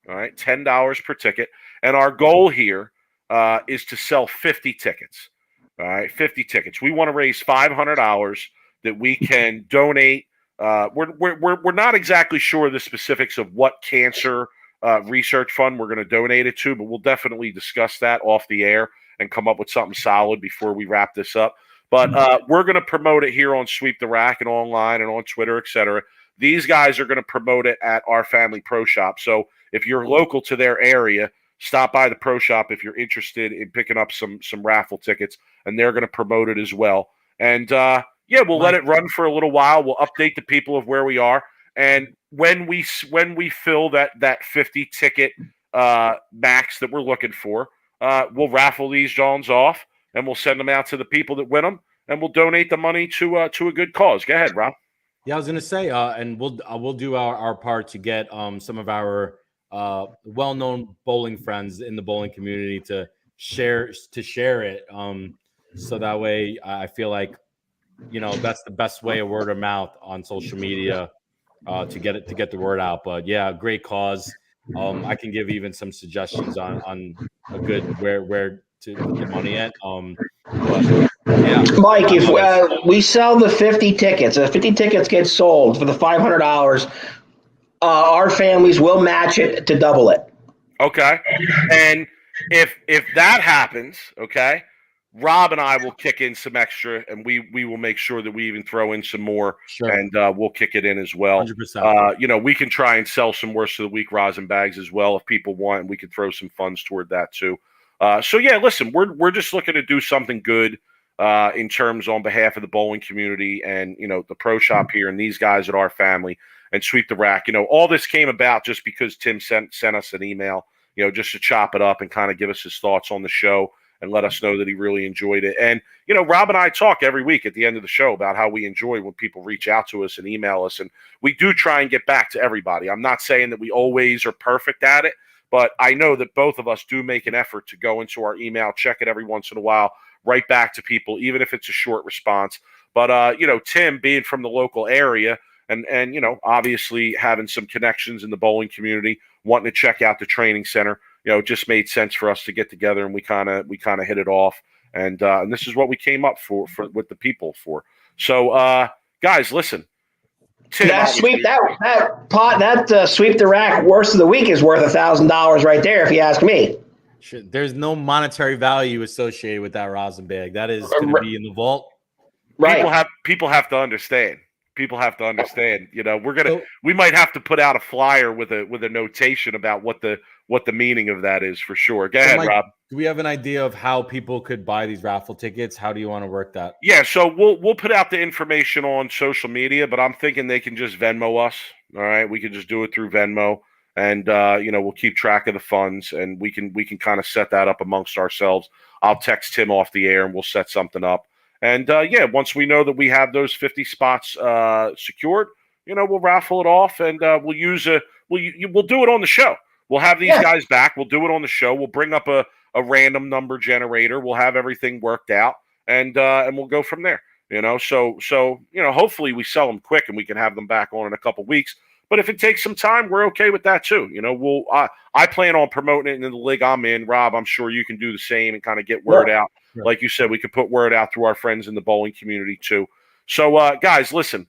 [SPEAKER 3] All right, $10 per ticket, and our goal here is to sell 50 tickets. All right, 50 tickets. We want to raise $500 that we can donate. We're not exactly sure the specifics of what cancer research fund we're going to donate it to, but we'll definitely discuss that off the air and come up with something solid before we wrap this up. But we're going to promote it here on Sweep the Rack and online and on Twitter, etc. These guys are going to promote it at Our Family Pro Shop. So if you're local to their area, stop by the pro shop if you're interested in picking up some raffle tickets, and they're going to promote it as well. And we'll let it run for a little while. We'll update the people of where we are, and when we fill that 50 ticket max that we're looking for, we'll raffle these Johns off, and we'll send them out to the people that win them, and we'll donate the money to a good cause. Go ahead, Rob.
[SPEAKER 4] Yeah, I was gonna say, and we'll do our part to get some of our well-known bowling friends in the bowling community to share it, so that way I feel like, that's the best way, of word of mouth on social media, to get the word out. But yeah, great cause. I can give even some suggestions on a good where to put the money at. Yeah,
[SPEAKER 5] Mike, if we sell the 50 tickets, 50 tickets get sold for the $500, our families will match it to double it.
[SPEAKER 3] Okay. And if that happens, okay, Rob and I will kick in some extra, and we will make sure that we even throw in some more,
[SPEAKER 4] sure.
[SPEAKER 3] And we'll kick it in as well.
[SPEAKER 4] 100%.
[SPEAKER 3] We can try and sell some worst of the week rosin bags as well if people want, and we can throw some funds toward that too. Listen, we're just looking to do something good in terms on behalf of the bowling community and the pro shop here and these guys at Our Family and Sweep the Rack. All this came about just because Tim sent us an email, just to chop it up and kind of give us his thoughts on the show and let us know that he really enjoyed it. And, Rob and I talk every week at the end of the show about how we enjoy when people reach out to us and email us. And we do try and get back to everybody. I'm not saying that we always are perfect at it, but I know that both of us do make an effort to go into our email, check it every once in a while, write back to people, even if it's a short response. But, Tim being from the local area and obviously having some connections in the bowling community, wanting to check out the training center, it just made sense for us to get together, and we kind of hit it off. And this is what we came up for with the people for. So, guys, listen. Tim,
[SPEAKER 5] that sweep the rack worst of the week is worth $1,000 right there, if you ask me.
[SPEAKER 4] There's no monetary value associated with that rosin bag. That is going to be in the vault.
[SPEAKER 5] Right.
[SPEAKER 3] People have to understand. People have to understand. We might have to put out a flyer with a notation about what the meaning of that is for sure. Go ahead, Rob.
[SPEAKER 4] Do we have an idea of how people could buy these raffle tickets? How do you want to work that?
[SPEAKER 3] Yeah, so we'll put out the information on social media, but I'm thinking they can just Venmo us. All right, we can just do it through Venmo, and we'll keep track of the funds, and we can kind of set that up amongst ourselves. I'll text Tim off the air, and we'll set something up. And once we know that we have those 50 spots secured, we'll raffle it off, and we'll do it on the show. We'll have these guys back. We'll do it on the show. We'll bring up a random number generator. We'll have everything worked out, and we'll go from there. So hopefully we sell them quick and we can have them back on in a couple weeks. But if it takes some time, we're okay with that too. I plan on promoting it in the league I'm in. Rob, I'm sure you can do the same and kind of get word out. Sure. Like you said, we could put word out through our friends in the bowling community too. So guys, listen,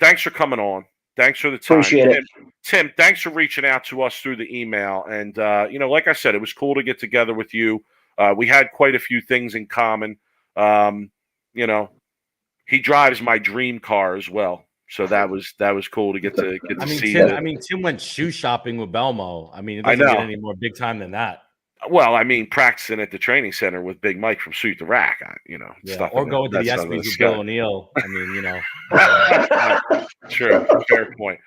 [SPEAKER 3] thanks for coming on. Thanks for the time.
[SPEAKER 5] Appreciate it.
[SPEAKER 3] Tim, thanks for reaching out to us through the email. And, like I said, it was cool to get together with you. We had quite a few things in common. He drives my dream car as well. So that was cool to get to see.
[SPEAKER 4] Tim went shoe shopping with Belmo. It doesn't get any more big time than that.
[SPEAKER 3] Well, practicing at the training center with Big Mike from Sweep the Rack, stuff.
[SPEAKER 4] Or going to the ESPYs with Bill O'Neill.
[SPEAKER 3] True. Fair point.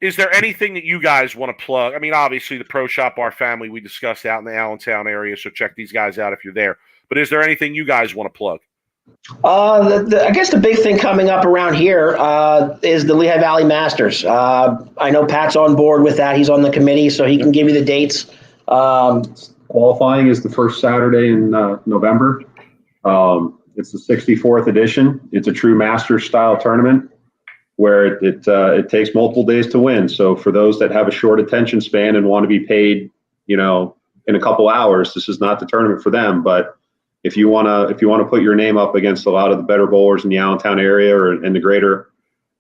[SPEAKER 3] Is there anything that you guys want to plug? Obviously the Pro Shop, Our Family, we discussed out in the Allentown area, so check these guys out if you're there. But is there anything you guys want to plug?
[SPEAKER 5] I guess the big thing coming up around here is the Lehigh Valley Masters. I know Pat's on board with that. He's on the committee, so he can give you the dates.
[SPEAKER 6] Qualifying is the first Saturday in November. It's the 64th edition. It's a true Masters style tournament where it takes multiple days to win. So for those that have a short attention span and want to be paid, in a couple hours, this is not the tournament for them. But if you want to put your name up against a lot of the better bowlers in the Allentown area or in the greater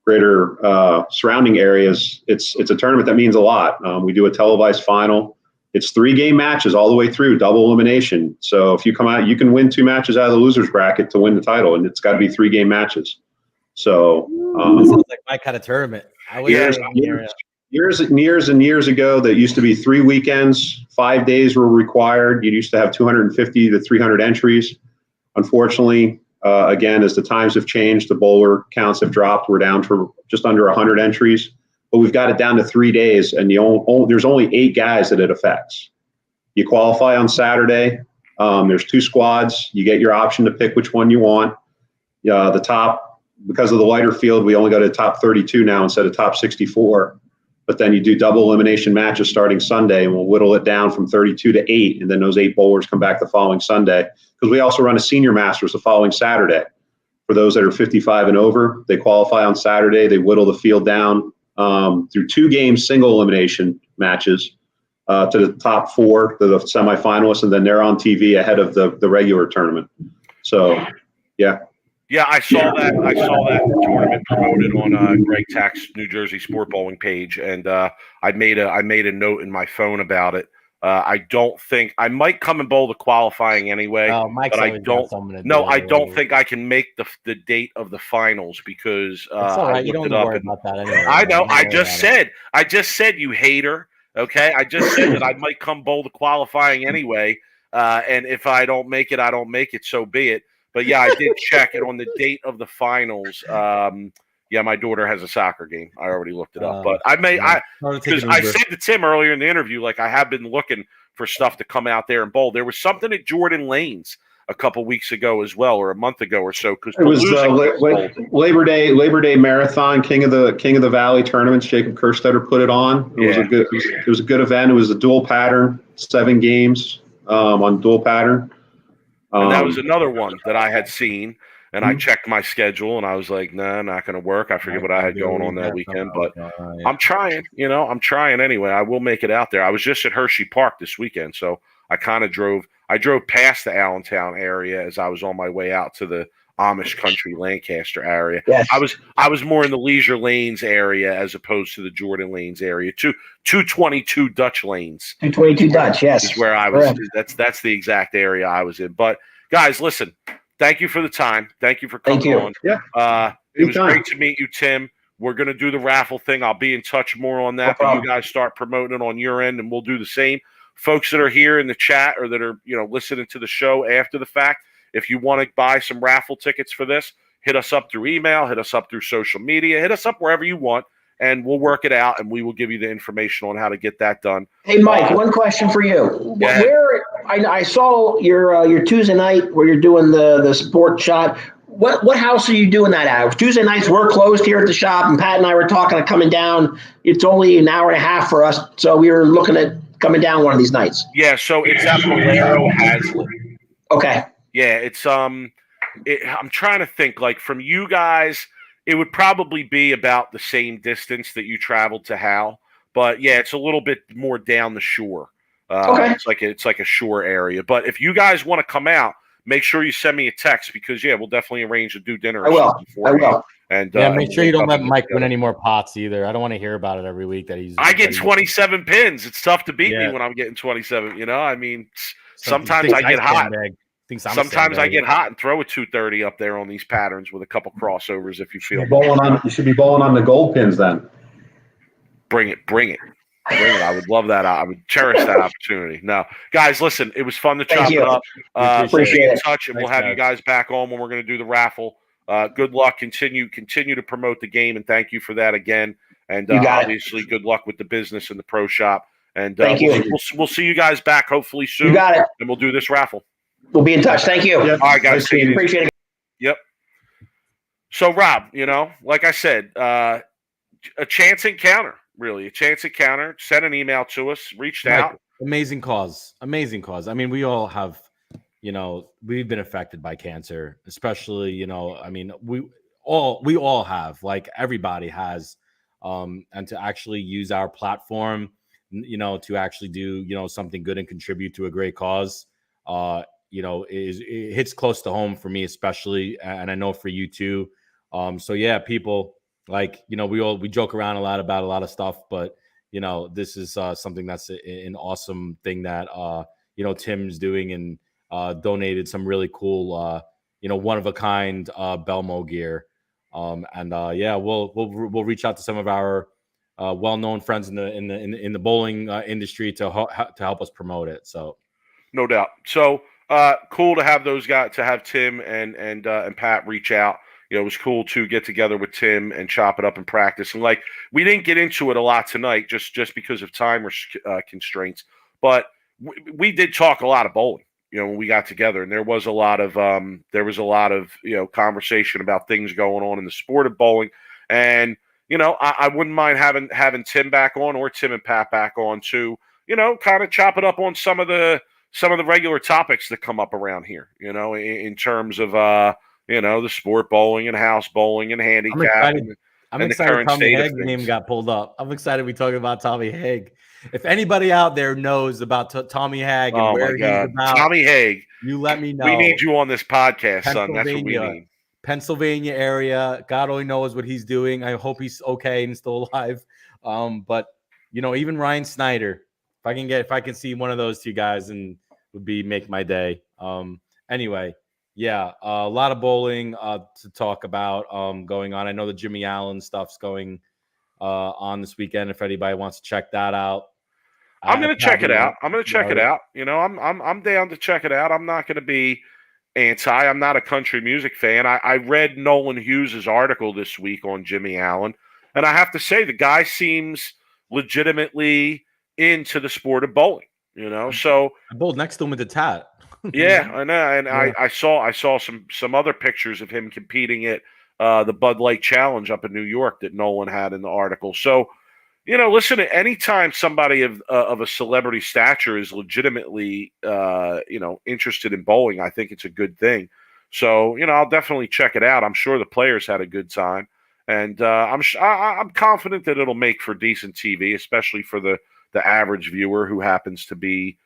[SPEAKER 6] surrounding areas, it's a tournament that means a lot. We do a televised final. It's 3-game matches all the way through, double elimination. So if you come out, you can win 2 matches out of the losers bracket to win the title, and it's got to be 3-game matches. So
[SPEAKER 4] That sounds like my kind of tournament. I was
[SPEAKER 6] years and years ago, that used to be 3 weekends, 5 days were required. You used to have 250 to 300 entries. Unfortunately, again, as the times have changed, the bowler counts have dropped. We're down to just under 100 entries, but we've got it down to 3 days, and there's only 8 guys that it affects. You qualify on Saturday. There's 2 squads. You get your option to pick which one you want. The top, because of the lighter field, we only go to top 32 now instead of top 64. But then you do double elimination matches starting Sunday, and we'll whittle it down from 32 to 8, and then those 8 bowlers come back the following Sunday. Because we also run a senior masters the following Saturday. For those that are 55 and over, they qualify on Saturday. They whittle the field down through 2-game single elimination matches to the top 4, the semifinalists, and then they're on TV ahead of the regular tournament. So, yeah.
[SPEAKER 3] Yeah, I saw that tournament promoted on Greg Tack's New Jersey Sport Bowling page, and I made a note in my phone about it. I don't think I might come and bowl the qualifying anyway, but I don't. No, I don't think I can make the date of the finals because
[SPEAKER 4] it's all right. You don't worry about that anyway.
[SPEAKER 3] I know. I just said, you hater. Okay, I just said that I might come bowl the qualifying anyway, and if I don't make it, I don't make it. So be it. But yeah, I did check it on the date of the finals. Yeah, my daughter has a soccer game. I already looked it up, but because I said to Tim earlier in the interview, like I have been looking for stuff to come out there and bowl. There was something at Jordan Lanes a couple weeks ago as well, or a month ago or so. Because
[SPEAKER 6] it was Labor Day Marathon, King of the Valley tournaments. Jacob Kerstetter put it on. It was a good event. It was a dual pattern, 7 games on dual pattern.
[SPEAKER 3] And that was another one that I had seen, and I checked my schedule, and I was like, nah, not going to work. I forget what I had going on that weekend, but I'm trying, I'm trying anyway. I will make it out there. I was just at Hershey Park this weekend, so I kind of drove past the Allentown area as I was on my way out to the Amish country Lancaster area.
[SPEAKER 5] Yes.
[SPEAKER 3] I was more in the Leisure Lanes area as opposed to the Jordan Lanes area. 222 Dutch Lanes.
[SPEAKER 5] 222 Dutch, yes.
[SPEAKER 3] Is where I was. That's the exact area I was in. But guys, listen, thank you for the time. Thank you for coming on.
[SPEAKER 6] Yeah.
[SPEAKER 3] It was great to meet you, Tim. We're going to do the raffle thing. I'll be in touch more on that. But you guys start promoting it on your end, and we'll do the same. Folks that are here in the chat or that are listening to the show after the fact, if you want to buy some raffle tickets for this, hit us up through email, hit us up through social media, hit us up wherever you want, and we'll work it out, and we will give you the information on how to get that done.
[SPEAKER 5] Hey, Mike, one question for you. Where I saw your Tuesday night where you're doing the sport shot. What house are you doing that at? Tuesday nights we're closed here at the shop, and Pat and I were talking of coming down. It's only an hour and a half for us, so we were looking at coming down one of these nights.
[SPEAKER 3] Yeah, so it's at Valero Hazlet.
[SPEAKER 5] Okay.
[SPEAKER 3] Yeah, it's I'm trying to think, like, from you guys, it would probably be about the same distance that you traveled to Hal, but yeah, it's a little bit more down the shore.
[SPEAKER 5] Okay.
[SPEAKER 3] It's like a shore area. But if you guys want to come out, make sure you send me a text because we'll definitely arrange to do dinner.
[SPEAKER 5] I will.
[SPEAKER 3] And
[SPEAKER 4] make sure you don't let Mike win any more pots either. I don't want to hear about it every week that he's.
[SPEAKER 3] I get 27 pins. It's tough to beat me when I'm getting 27. I mean, sometimes I get hot. Sometimes I get hot and throw a 230 up there on these patterns with a couple crossovers if you feel.
[SPEAKER 6] You should be bowling on the gold pins then.
[SPEAKER 3] Bring it. I would love that. I would cherish that opportunity. No, guys, listen, it was fun to chop it up.
[SPEAKER 5] Appreciate it.
[SPEAKER 3] In touch, and we'll have you guys back on when we're going to do the raffle. Good luck. Continue to promote the game, and thank you for that again. And obviously, good luck with the business and the pro shop. And
[SPEAKER 5] thank you.
[SPEAKER 3] We'll see you guys back hopefully soon.
[SPEAKER 5] You got it.
[SPEAKER 3] And we'll do this raffle.
[SPEAKER 5] We'll be in touch. Thank you.
[SPEAKER 3] Yep. All right, guys.
[SPEAKER 5] Appreciate it.
[SPEAKER 3] Yep. So, Rob, like I said, a chance encounter, really. A chance encounter. Send an email to us. Reached out.
[SPEAKER 4] Amazing cause. I mean, we all have, we've been affected by cancer, especially, I mean, we all have, like everybody has, and to actually use our platform, to actually do, something good and contribute to a great cause, it hits close to home for me, especially, and I know for you too. So yeah, people, like, we joke around a lot about a lot of stuff, but this is something that's an awesome thing that Tim's doing, and donated some really cool one of a kind Belmo gear. We'll reach out to some of our well-known friends in the bowling industry to help us promote it. So,
[SPEAKER 3] no doubt. So cool to have those guys, to have Tim and Pat reach out. It was cool to get together with Tim and chop it up in practice. And like, we didn't get into it a lot tonight, just because of time constraints. But we did talk a lot of bowling, when we got together, and there was a lot of conversation about things going on in the sport of bowling. And I wouldn't mind having Tim back on, or Tim and Pat back on to kind of chop it up on some of the regular topics that come up around here. In terms of the sport bowling and house bowling and handicap.
[SPEAKER 4] I'm excited Tommy Haig's name got pulled up. I'm excited we talking about Tommy Haig. If anybody out there knows about Tommy Haig and where he's about,
[SPEAKER 3] Tommy Haig,
[SPEAKER 4] you let me know.
[SPEAKER 3] We need you on this podcast, son. That's what we need.
[SPEAKER 4] Pennsylvania area. God only knows what he's doing. I hope he's okay and still alive. But even Ryan Snyder, if I can see one of those two guys, and would make my day. Anyway. Yeah, a lot of bowling to talk about going on. I know the Jimmy Allen stuff's going on this weekend. If anybody wants to check that out,
[SPEAKER 3] I'm going to check it out. I'm down to check it out. I'm not going to be anti. I'm not a country music fan. I read Nolan Hughes' article this week on Jimmy Allen, and I have to say the guy seems legitimately into the sport of bowling. So
[SPEAKER 4] I bowled next to him with the tat.
[SPEAKER 3] Yeah, I know, and yeah. I saw some other pictures of him competing at the Bud Light Challenge up in New York that Nolan had in the article. So, listen, anytime somebody of a celebrity stature is legitimately interested in bowling, I think it's a good thing. So, I'll definitely check it out. I'm sure the players had a good time, and I'm confident that it'll make for decent TV, especially for the average viewer who happens to be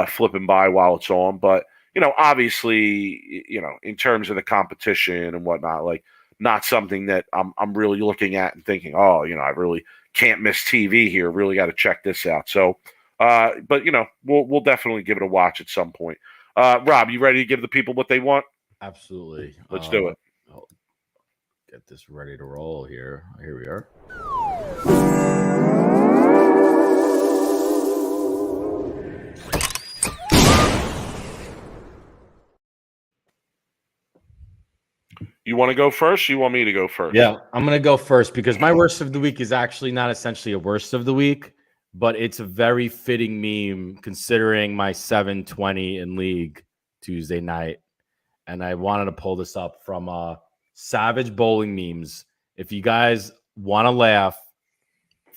[SPEAKER 3] flipping by while it's on. But obviously, in terms of the competition and whatnot, like, not something that I'm really looking at and thinking, oh, I really can't miss TV here, really got to check this out. So but we'll definitely give it a watch at some point. Rob, you ready to give the people what they want?
[SPEAKER 4] Absolutely.
[SPEAKER 3] Let's do it.
[SPEAKER 4] I'll get this ready to roll here we are.
[SPEAKER 3] You want to go first? Or you want me to go first?
[SPEAKER 4] Yeah, I'm going to go first because my worst of the week is actually not essentially a worst of the week, but it's a very fitting meme considering my 720 in league Tuesday night. And I wanted to pull this up from Savage Bowling Memes. If you guys want to laugh,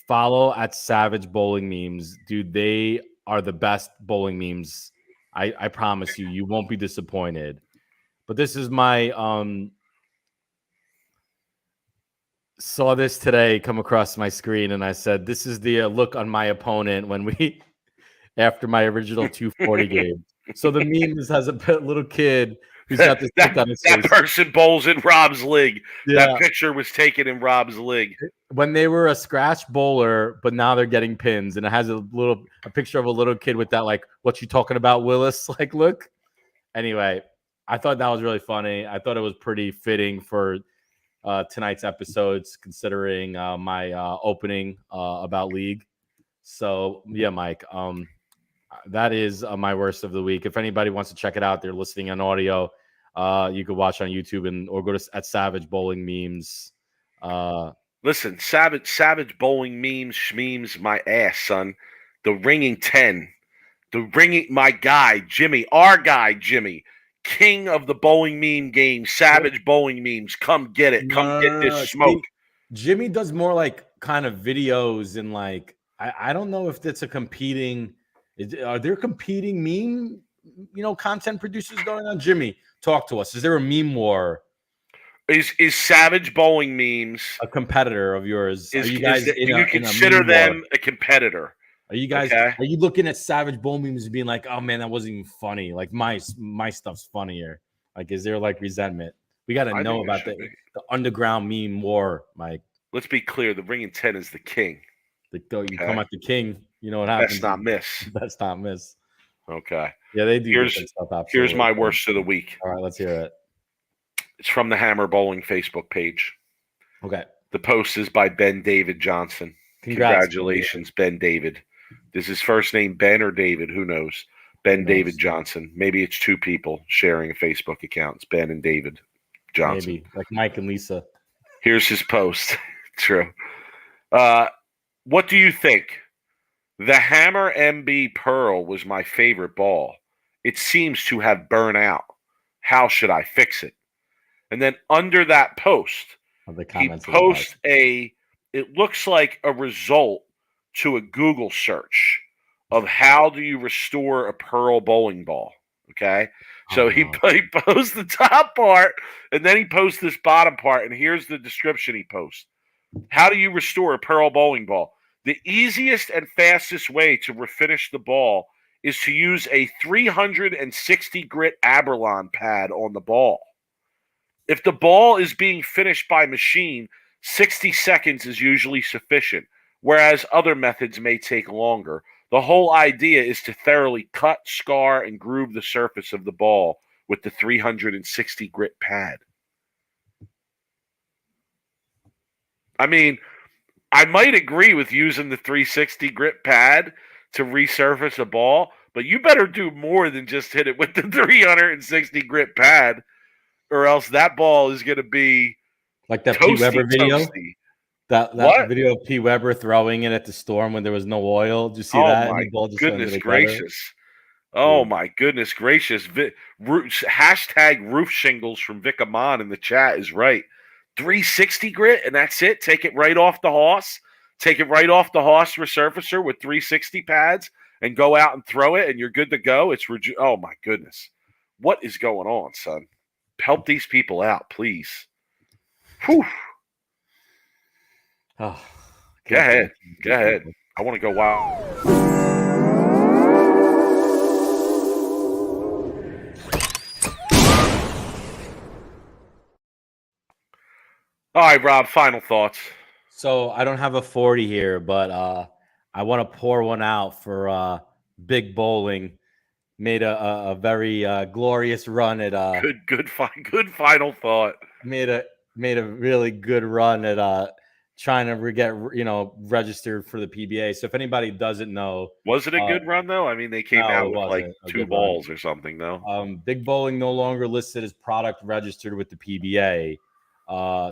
[SPEAKER 4] follow at Savage Bowling Memes. Dude, they are the best bowling memes. I promise you, you won't be disappointed. But this is my saw this today come across my screen, and I said, this is the look on my opponent after my original 240 game. So the meme has a little kid who's got this look on his face.
[SPEAKER 3] That person bowls in Rob's league.
[SPEAKER 4] Yeah.
[SPEAKER 3] That picture was taken in Rob's league.
[SPEAKER 4] When they were a scratch bowler, but now they're getting pins, and it has a picture of a little kid with that, like, what you talking about, Willis? Like, look. Anyway, I thought that was really funny. I thought it was pretty fitting for tonight's episodes, considering my opening about league. So yeah, Mike, that is my worst of the week. If anybody wants to check it out, they're listening on audio. You could watch on YouTube or go to at Savage Bowling Memes.
[SPEAKER 3] Listen, Savage Bowling Memes, schmemes my ass, son. The ringing 10, my guy Jimmy, our guy Jimmy. King of the bowling meme game, Savage Bowling Memes. Come get it. Come get this smoke.
[SPEAKER 4] Jimmy does more like kind of videos and like I don't know if that's a competing. Are there competing meme, content producers going on? Jimmy, talk to us. Is there a meme war?
[SPEAKER 3] Is Savage Bowling Memes
[SPEAKER 4] a competitor of yours?
[SPEAKER 3] Do you consider them a competitor?
[SPEAKER 4] Are you guys? Okay. Are you looking at Savage Bowling Memes and being like, "Oh man, that wasn't even funny. Like my stuff's funnier." Like, is there like resentment? We got to know about the underground meme war, Mike.
[SPEAKER 3] let's be clear. The ring in 10 is the king.
[SPEAKER 4] You
[SPEAKER 3] Okay.
[SPEAKER 4] come at the king. You know what happens.
[SPEAKER 3] Best not miss.
[SPEAKER 4] Best not miss.
[SPEAKER 3] Okay.
[SPEAKER 4] Yeah, they do.
[SPEAKER 3] Here's
[SPEAKER 4] good stuff, absolutely.
[SPEAKER 3] here's my worst of the week.
[SPEAKER 4] All right, let's hear it.
[SPEAKER 3] It's from the Hammer Bowling Facebook page.
[SPEAKER 4] Okay.
[SPEAKER 3] The post is by Ben David Johnson.
[SPEAKER 4] Congrats,
[SPEAKER 3] Congratulations, Ben David. Is his first name Ben or David? Who knows? Ben
[SPEAKER 4] Who knows?
[SPEAKER 3] David Johnson. Maybe it's two people sharing a Facebook account. It's Ben and David Johnson.
[SPEAKER 4] Maybe like Mike and Lisa.
[SPEAKER 3] Here's his post. True. What do you think? The Hammer MB Pearl was my favorite ball. It seems to have burnt out. How should I fix it? And then under that post,
[SPEAKER 4] Of the
[SPEAKER 3] he
[SPEAKER 4] comments.
[SPEAKER 3] posts it looks like a result to a Google search of how do you restore a Pearl bowling ball. Okay. So he posts the top part and then he posts this bottom part. And here's the description he posts. How do you restore a Pearl bowling ball? The easiest and fastest way to refinish the ball is to use a 360 grit Aberlon pad on the ball. If the ball is being finished by machine, 60 seconds is usually sufficient, whereas other methods may take longer. The whole idea is to thoroughly cut, scar, and groove the surface of the ball with the 360 grit pad. I mean, I might agree with using the 360 grit pad to resurface a ball, but you better do more than just hit it with the 360 grit pad, or else that ball is going to be
[SPEAKER 4] like that P. Weber video.
[SPEAKER 3] Toasty.
[SPEAKER 4] That
[SPEAKER 3] What?
[SPEAKER 4] video of P. Weber throwing it at the Storm when there was no oil. Did you see that?
[SPEAKER 3] Oh
[SPEAKER 4] And
[SPEAKER 3] my
[SPEAKER 4] the ball just went into
[SPEAKER 3] goodness
[SPEAKER 4] the gutter?
[SPEAKER 3] gracious! Oh my goodness gracious! Hashtag roof shingles from Vic Amon in the chat is right. 360 grit and that's it. Take it right off the Hoss. Take it right off the Hoss resurfacer with 360 pads and go out and throw it, and you're good to go. Oh my goodness, what is going on, son? Help these people out, please. Whew.
[SPEAKER 4] Oh,
[SPEAKER 3] Go ahead. Go ahead. I want to go wild. All right, Rob, final thoughts.
[SPEAKER 4] So I don't have a 40 here, but I want to pour one out for Big Bowling. Made a very glorious run at
[SPEAKER 3] Good final thought.
[SPEAKER 4] made a really good run at trying to get registered for the PBA. So if anybody doesn't know,
[SPEAKER 3] Was it a good run though? I mean, they came
[SPEAKER 4] no,
[SPEAKER 3] out
[SPEAKER 4] it
[SPEAKER 3] with
[SPEAKER 4] wasn't
[SPEAKER 3] like
[SPEAKER 4] a
[SPEAKER 3] two
[SPEAKER 4] good
[SPEAKER 3] balls or something, though.
[SPEAKER 4] Big Bowling no longer listed as product registered with the PBA.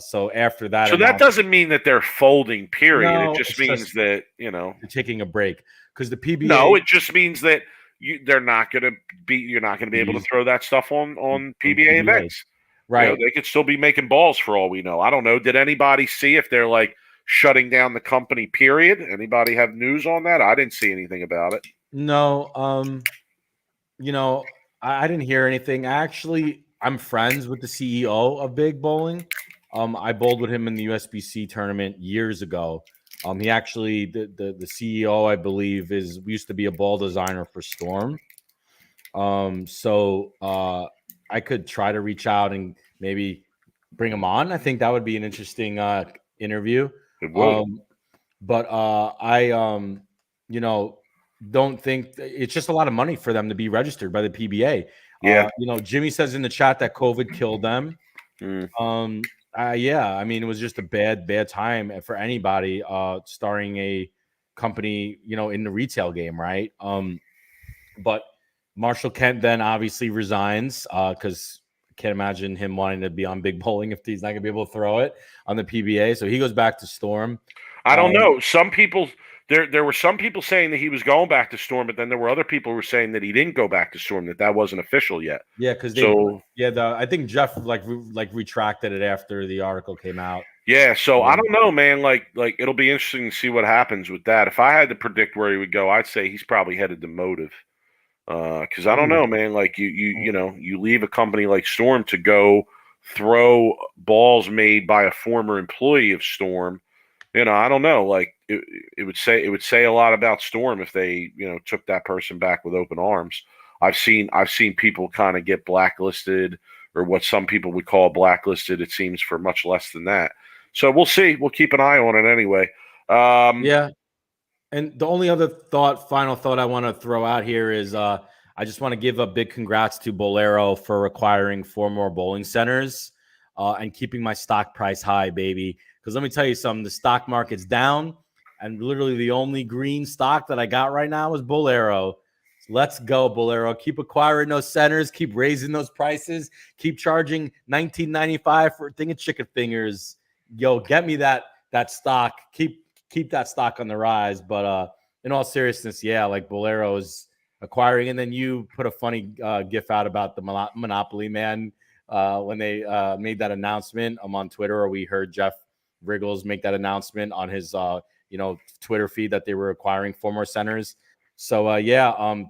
[SPEAKER 4] So after that,
[SPEAKER 3] So that doesn't mean that they're folding. Period.
[SPEAKER 4] No,
[SPEAKER 3] it just
[SPEAKER 4] it's
[SPEAKER 3] means
[SPEAKER 4] just-
[SPEAKER 3] that
[SPEAKER 4] they're taking a break because the PBA.
[SPEAKER 3] No, it just means that they're not going to be. You're not going to be able to
[SPEAKER 4] Use-
[SPEAKER 3] throw that stuff on PBA events.
[SPEAKER 4] right.
[SPEAKER 3] You know, they could still be making balls for all we know. I don't know. Did anybody see if they're like shutting down the company? Period. Anybody have news on that? I didn't see anything about it.
[SPEAKER 4] No, I didn't hear anything. Actually, I'm friends with the CEO of Big Bowling. I bowled with him in the USBC tournament years ago. He actually, the CEO, I believe, used to be a ball designer for Storm. So I could try to reach out and maybe bring him on. I think that would be an interesting interview.
[SPEAKER 3] It would.
[SPEAKER 4] But I don't think it's just a lot of money for them to be registered by the PBA.
[SPEAKER 3] Yeah.
[SPEAKER 4] Jimmy says in the chat that COVID killed them.
[SPEAKER 3] Mm.
[SPEAKER 4] Yeah, I mean, it was just a bad time for anybody starting a company, in the retail game, right? But Marshall Kent then obviously resigns because I can't imagine him wanting to be on Big Bowling if he's not going to be able to throw it on the PBA. So he goes back to Storm.
[SPEAKER 3] I don't know. Some people there were some people saying that he was going back to Storm, but then there were other people who were saying that he didn't go back to Storm, that wasn't official yet.
[SPEAKER 4] Yeah, because I think Jeff retracted it after the article came out.
[SPEAKER 3] Yeah, so I don't know, man. Like it'll be interesting to see what happens with that. If I had to predict where he would go, I'd say he's probably headed to Motive. Because I don't know, man. Like you leave a company like Storm to go throw balls made by a former employee of Storm. I don't know. Like it would say a lot about Storm if they took that person back with open arms. I've seen people kind of get blacklisted, or what some people would call blacklisted. It seems for much less than that. So we'll see. We'll keep an eye on it anyway.
[SPEAKER 4] Yeah. And the only other final thought I want to throw out here is I just want to give a big congrats to Bolero for acquiring 4 more bowling centers and keeping my stock price high, baby. Because let me tell you something, the stock market's down, and literally the only green stock that I got right now is Bolero. Let's go, Bolero. Keep acquiring those centers. Keep raising those prices. Keep charging $19.95 for a thing of chicken fingers. Yo, get me that stock. Keep that stock on the rise. But in all seriousness, yeah, like Bolero is acquiring. And then you put a funny gif out about the Monopoly man when they made that announcement on Twitter, or we heard Jeff Wriggles make that announcement on his Twitter feed that they were acquiring 4 more centers. So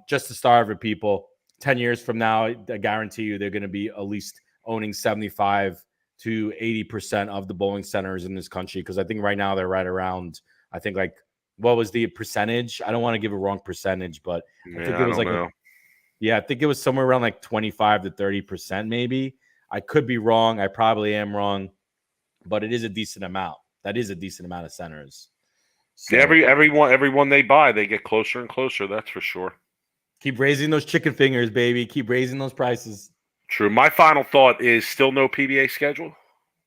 [SPEAKER 4] just to start with people, 10 years from now, I guarantee you they're going to be at least owning 75 to 80% of the bowling centers in this country, because I think right now they're right around, I think, like, what was the percentage? I don't want to give a wrong percentage, but I think it was I think it was somewhere around like 25 to 30% maybe. I could be wrong. I probably am wrong, but it is a decent amount. That is a decent amount of centers. So,
[SPEAKER 3] yeah, everyone they buy, they get closer and closer. That's for sure.
[SPEAKER 4] Keep raising those chicken fingers, baby. Keep raising those prices.
[SPEAKER 3] True. My final thought is still no PBA schedule.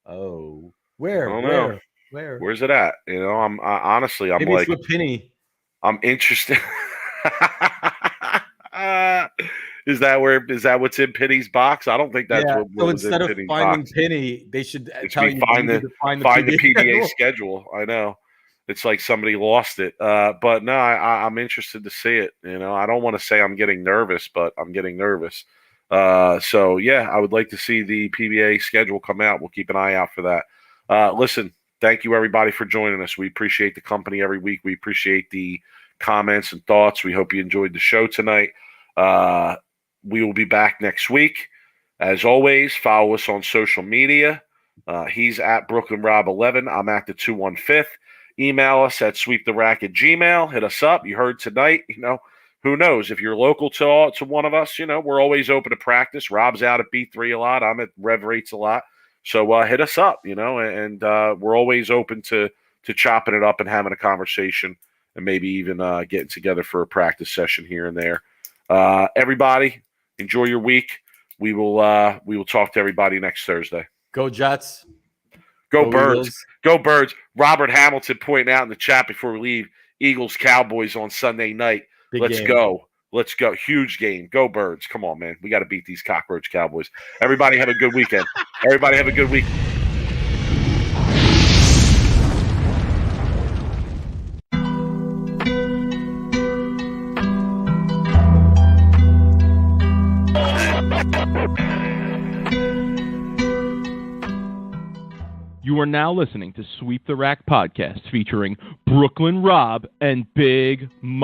[SPEAKER 4] Oh, where?
[SPEAKER 3] I don't know.
[SPEAKER 4] Where?
[SPEAKER 3] Where's it at? I'm honestly, I'm
[SPEAKER 4] maybe
[SPEAKER 3] like,
[SPEAKER 4] it's with Penny.
[SPEAKER 3] I'm interested. Is that what's in Penny's box? I don't think that's what
[SPEAKER 4] so
[SPEAKER 3] was
[SPEAKER 4] instead
[SPEAKER 3] in
[SPEAKER 4] of
[SPEAKER 3] Penny's
[SPEAKER 4] finding
[SPEAKER 3] box.
[SPEAKER 4] Penny, they should tell you
[SPEAKER 3] find the PBA
[SPEAKER 4] schedule.
[SPEAKER 3] schedule. I know. It's like somebody lost it. But no, I'm interested to see it. I don't want to say I'm getting nervous, but I'm getting nervous. So yeah, I would like to see the PBA schedule come out. We'll keep an eye out for that. Listen, thank you everybody for joining us. We appreciate the company every week. We appreciate the comments and thoughts. We hope you enjoyed the show tonight. We will be back next week. As always, follow us on social media. He's at Brooklyn Rob 11. I'm at the 215th. Email us at sweeptherack@gmail.com. Hit us up. You heard tonight, who knows? If you're local to one of us, we're always open to practice. Rob's out at B3 a lot. I'm at Rev Rates a lot. So hit us up, and we're always open to chopping it up and having a conversation, and maybe even getting together for a practice session here and there. Everybody, enjoy your week. We will talk to everybody next Thursday.
[SPEAKER 4] Go Jets.
[SPEAKER 3] Go Birds.
[SPEAKER 4] Eagles.
[SPEAKER 3] Go Birds. Robert Hamilton pointing out in the chat before we leave, Eagles Cowboys on Sunday night. Let's go. Let's go. Huge game. Go Birds. Come on, man. We got to beat these cockroach Cowboys. Everybody have a good weekend. Everybody have a good week.
[SPEAKER 2] You are now listening to Sweep the Rack podcast featuring Brooklyn Rob and Big Mike.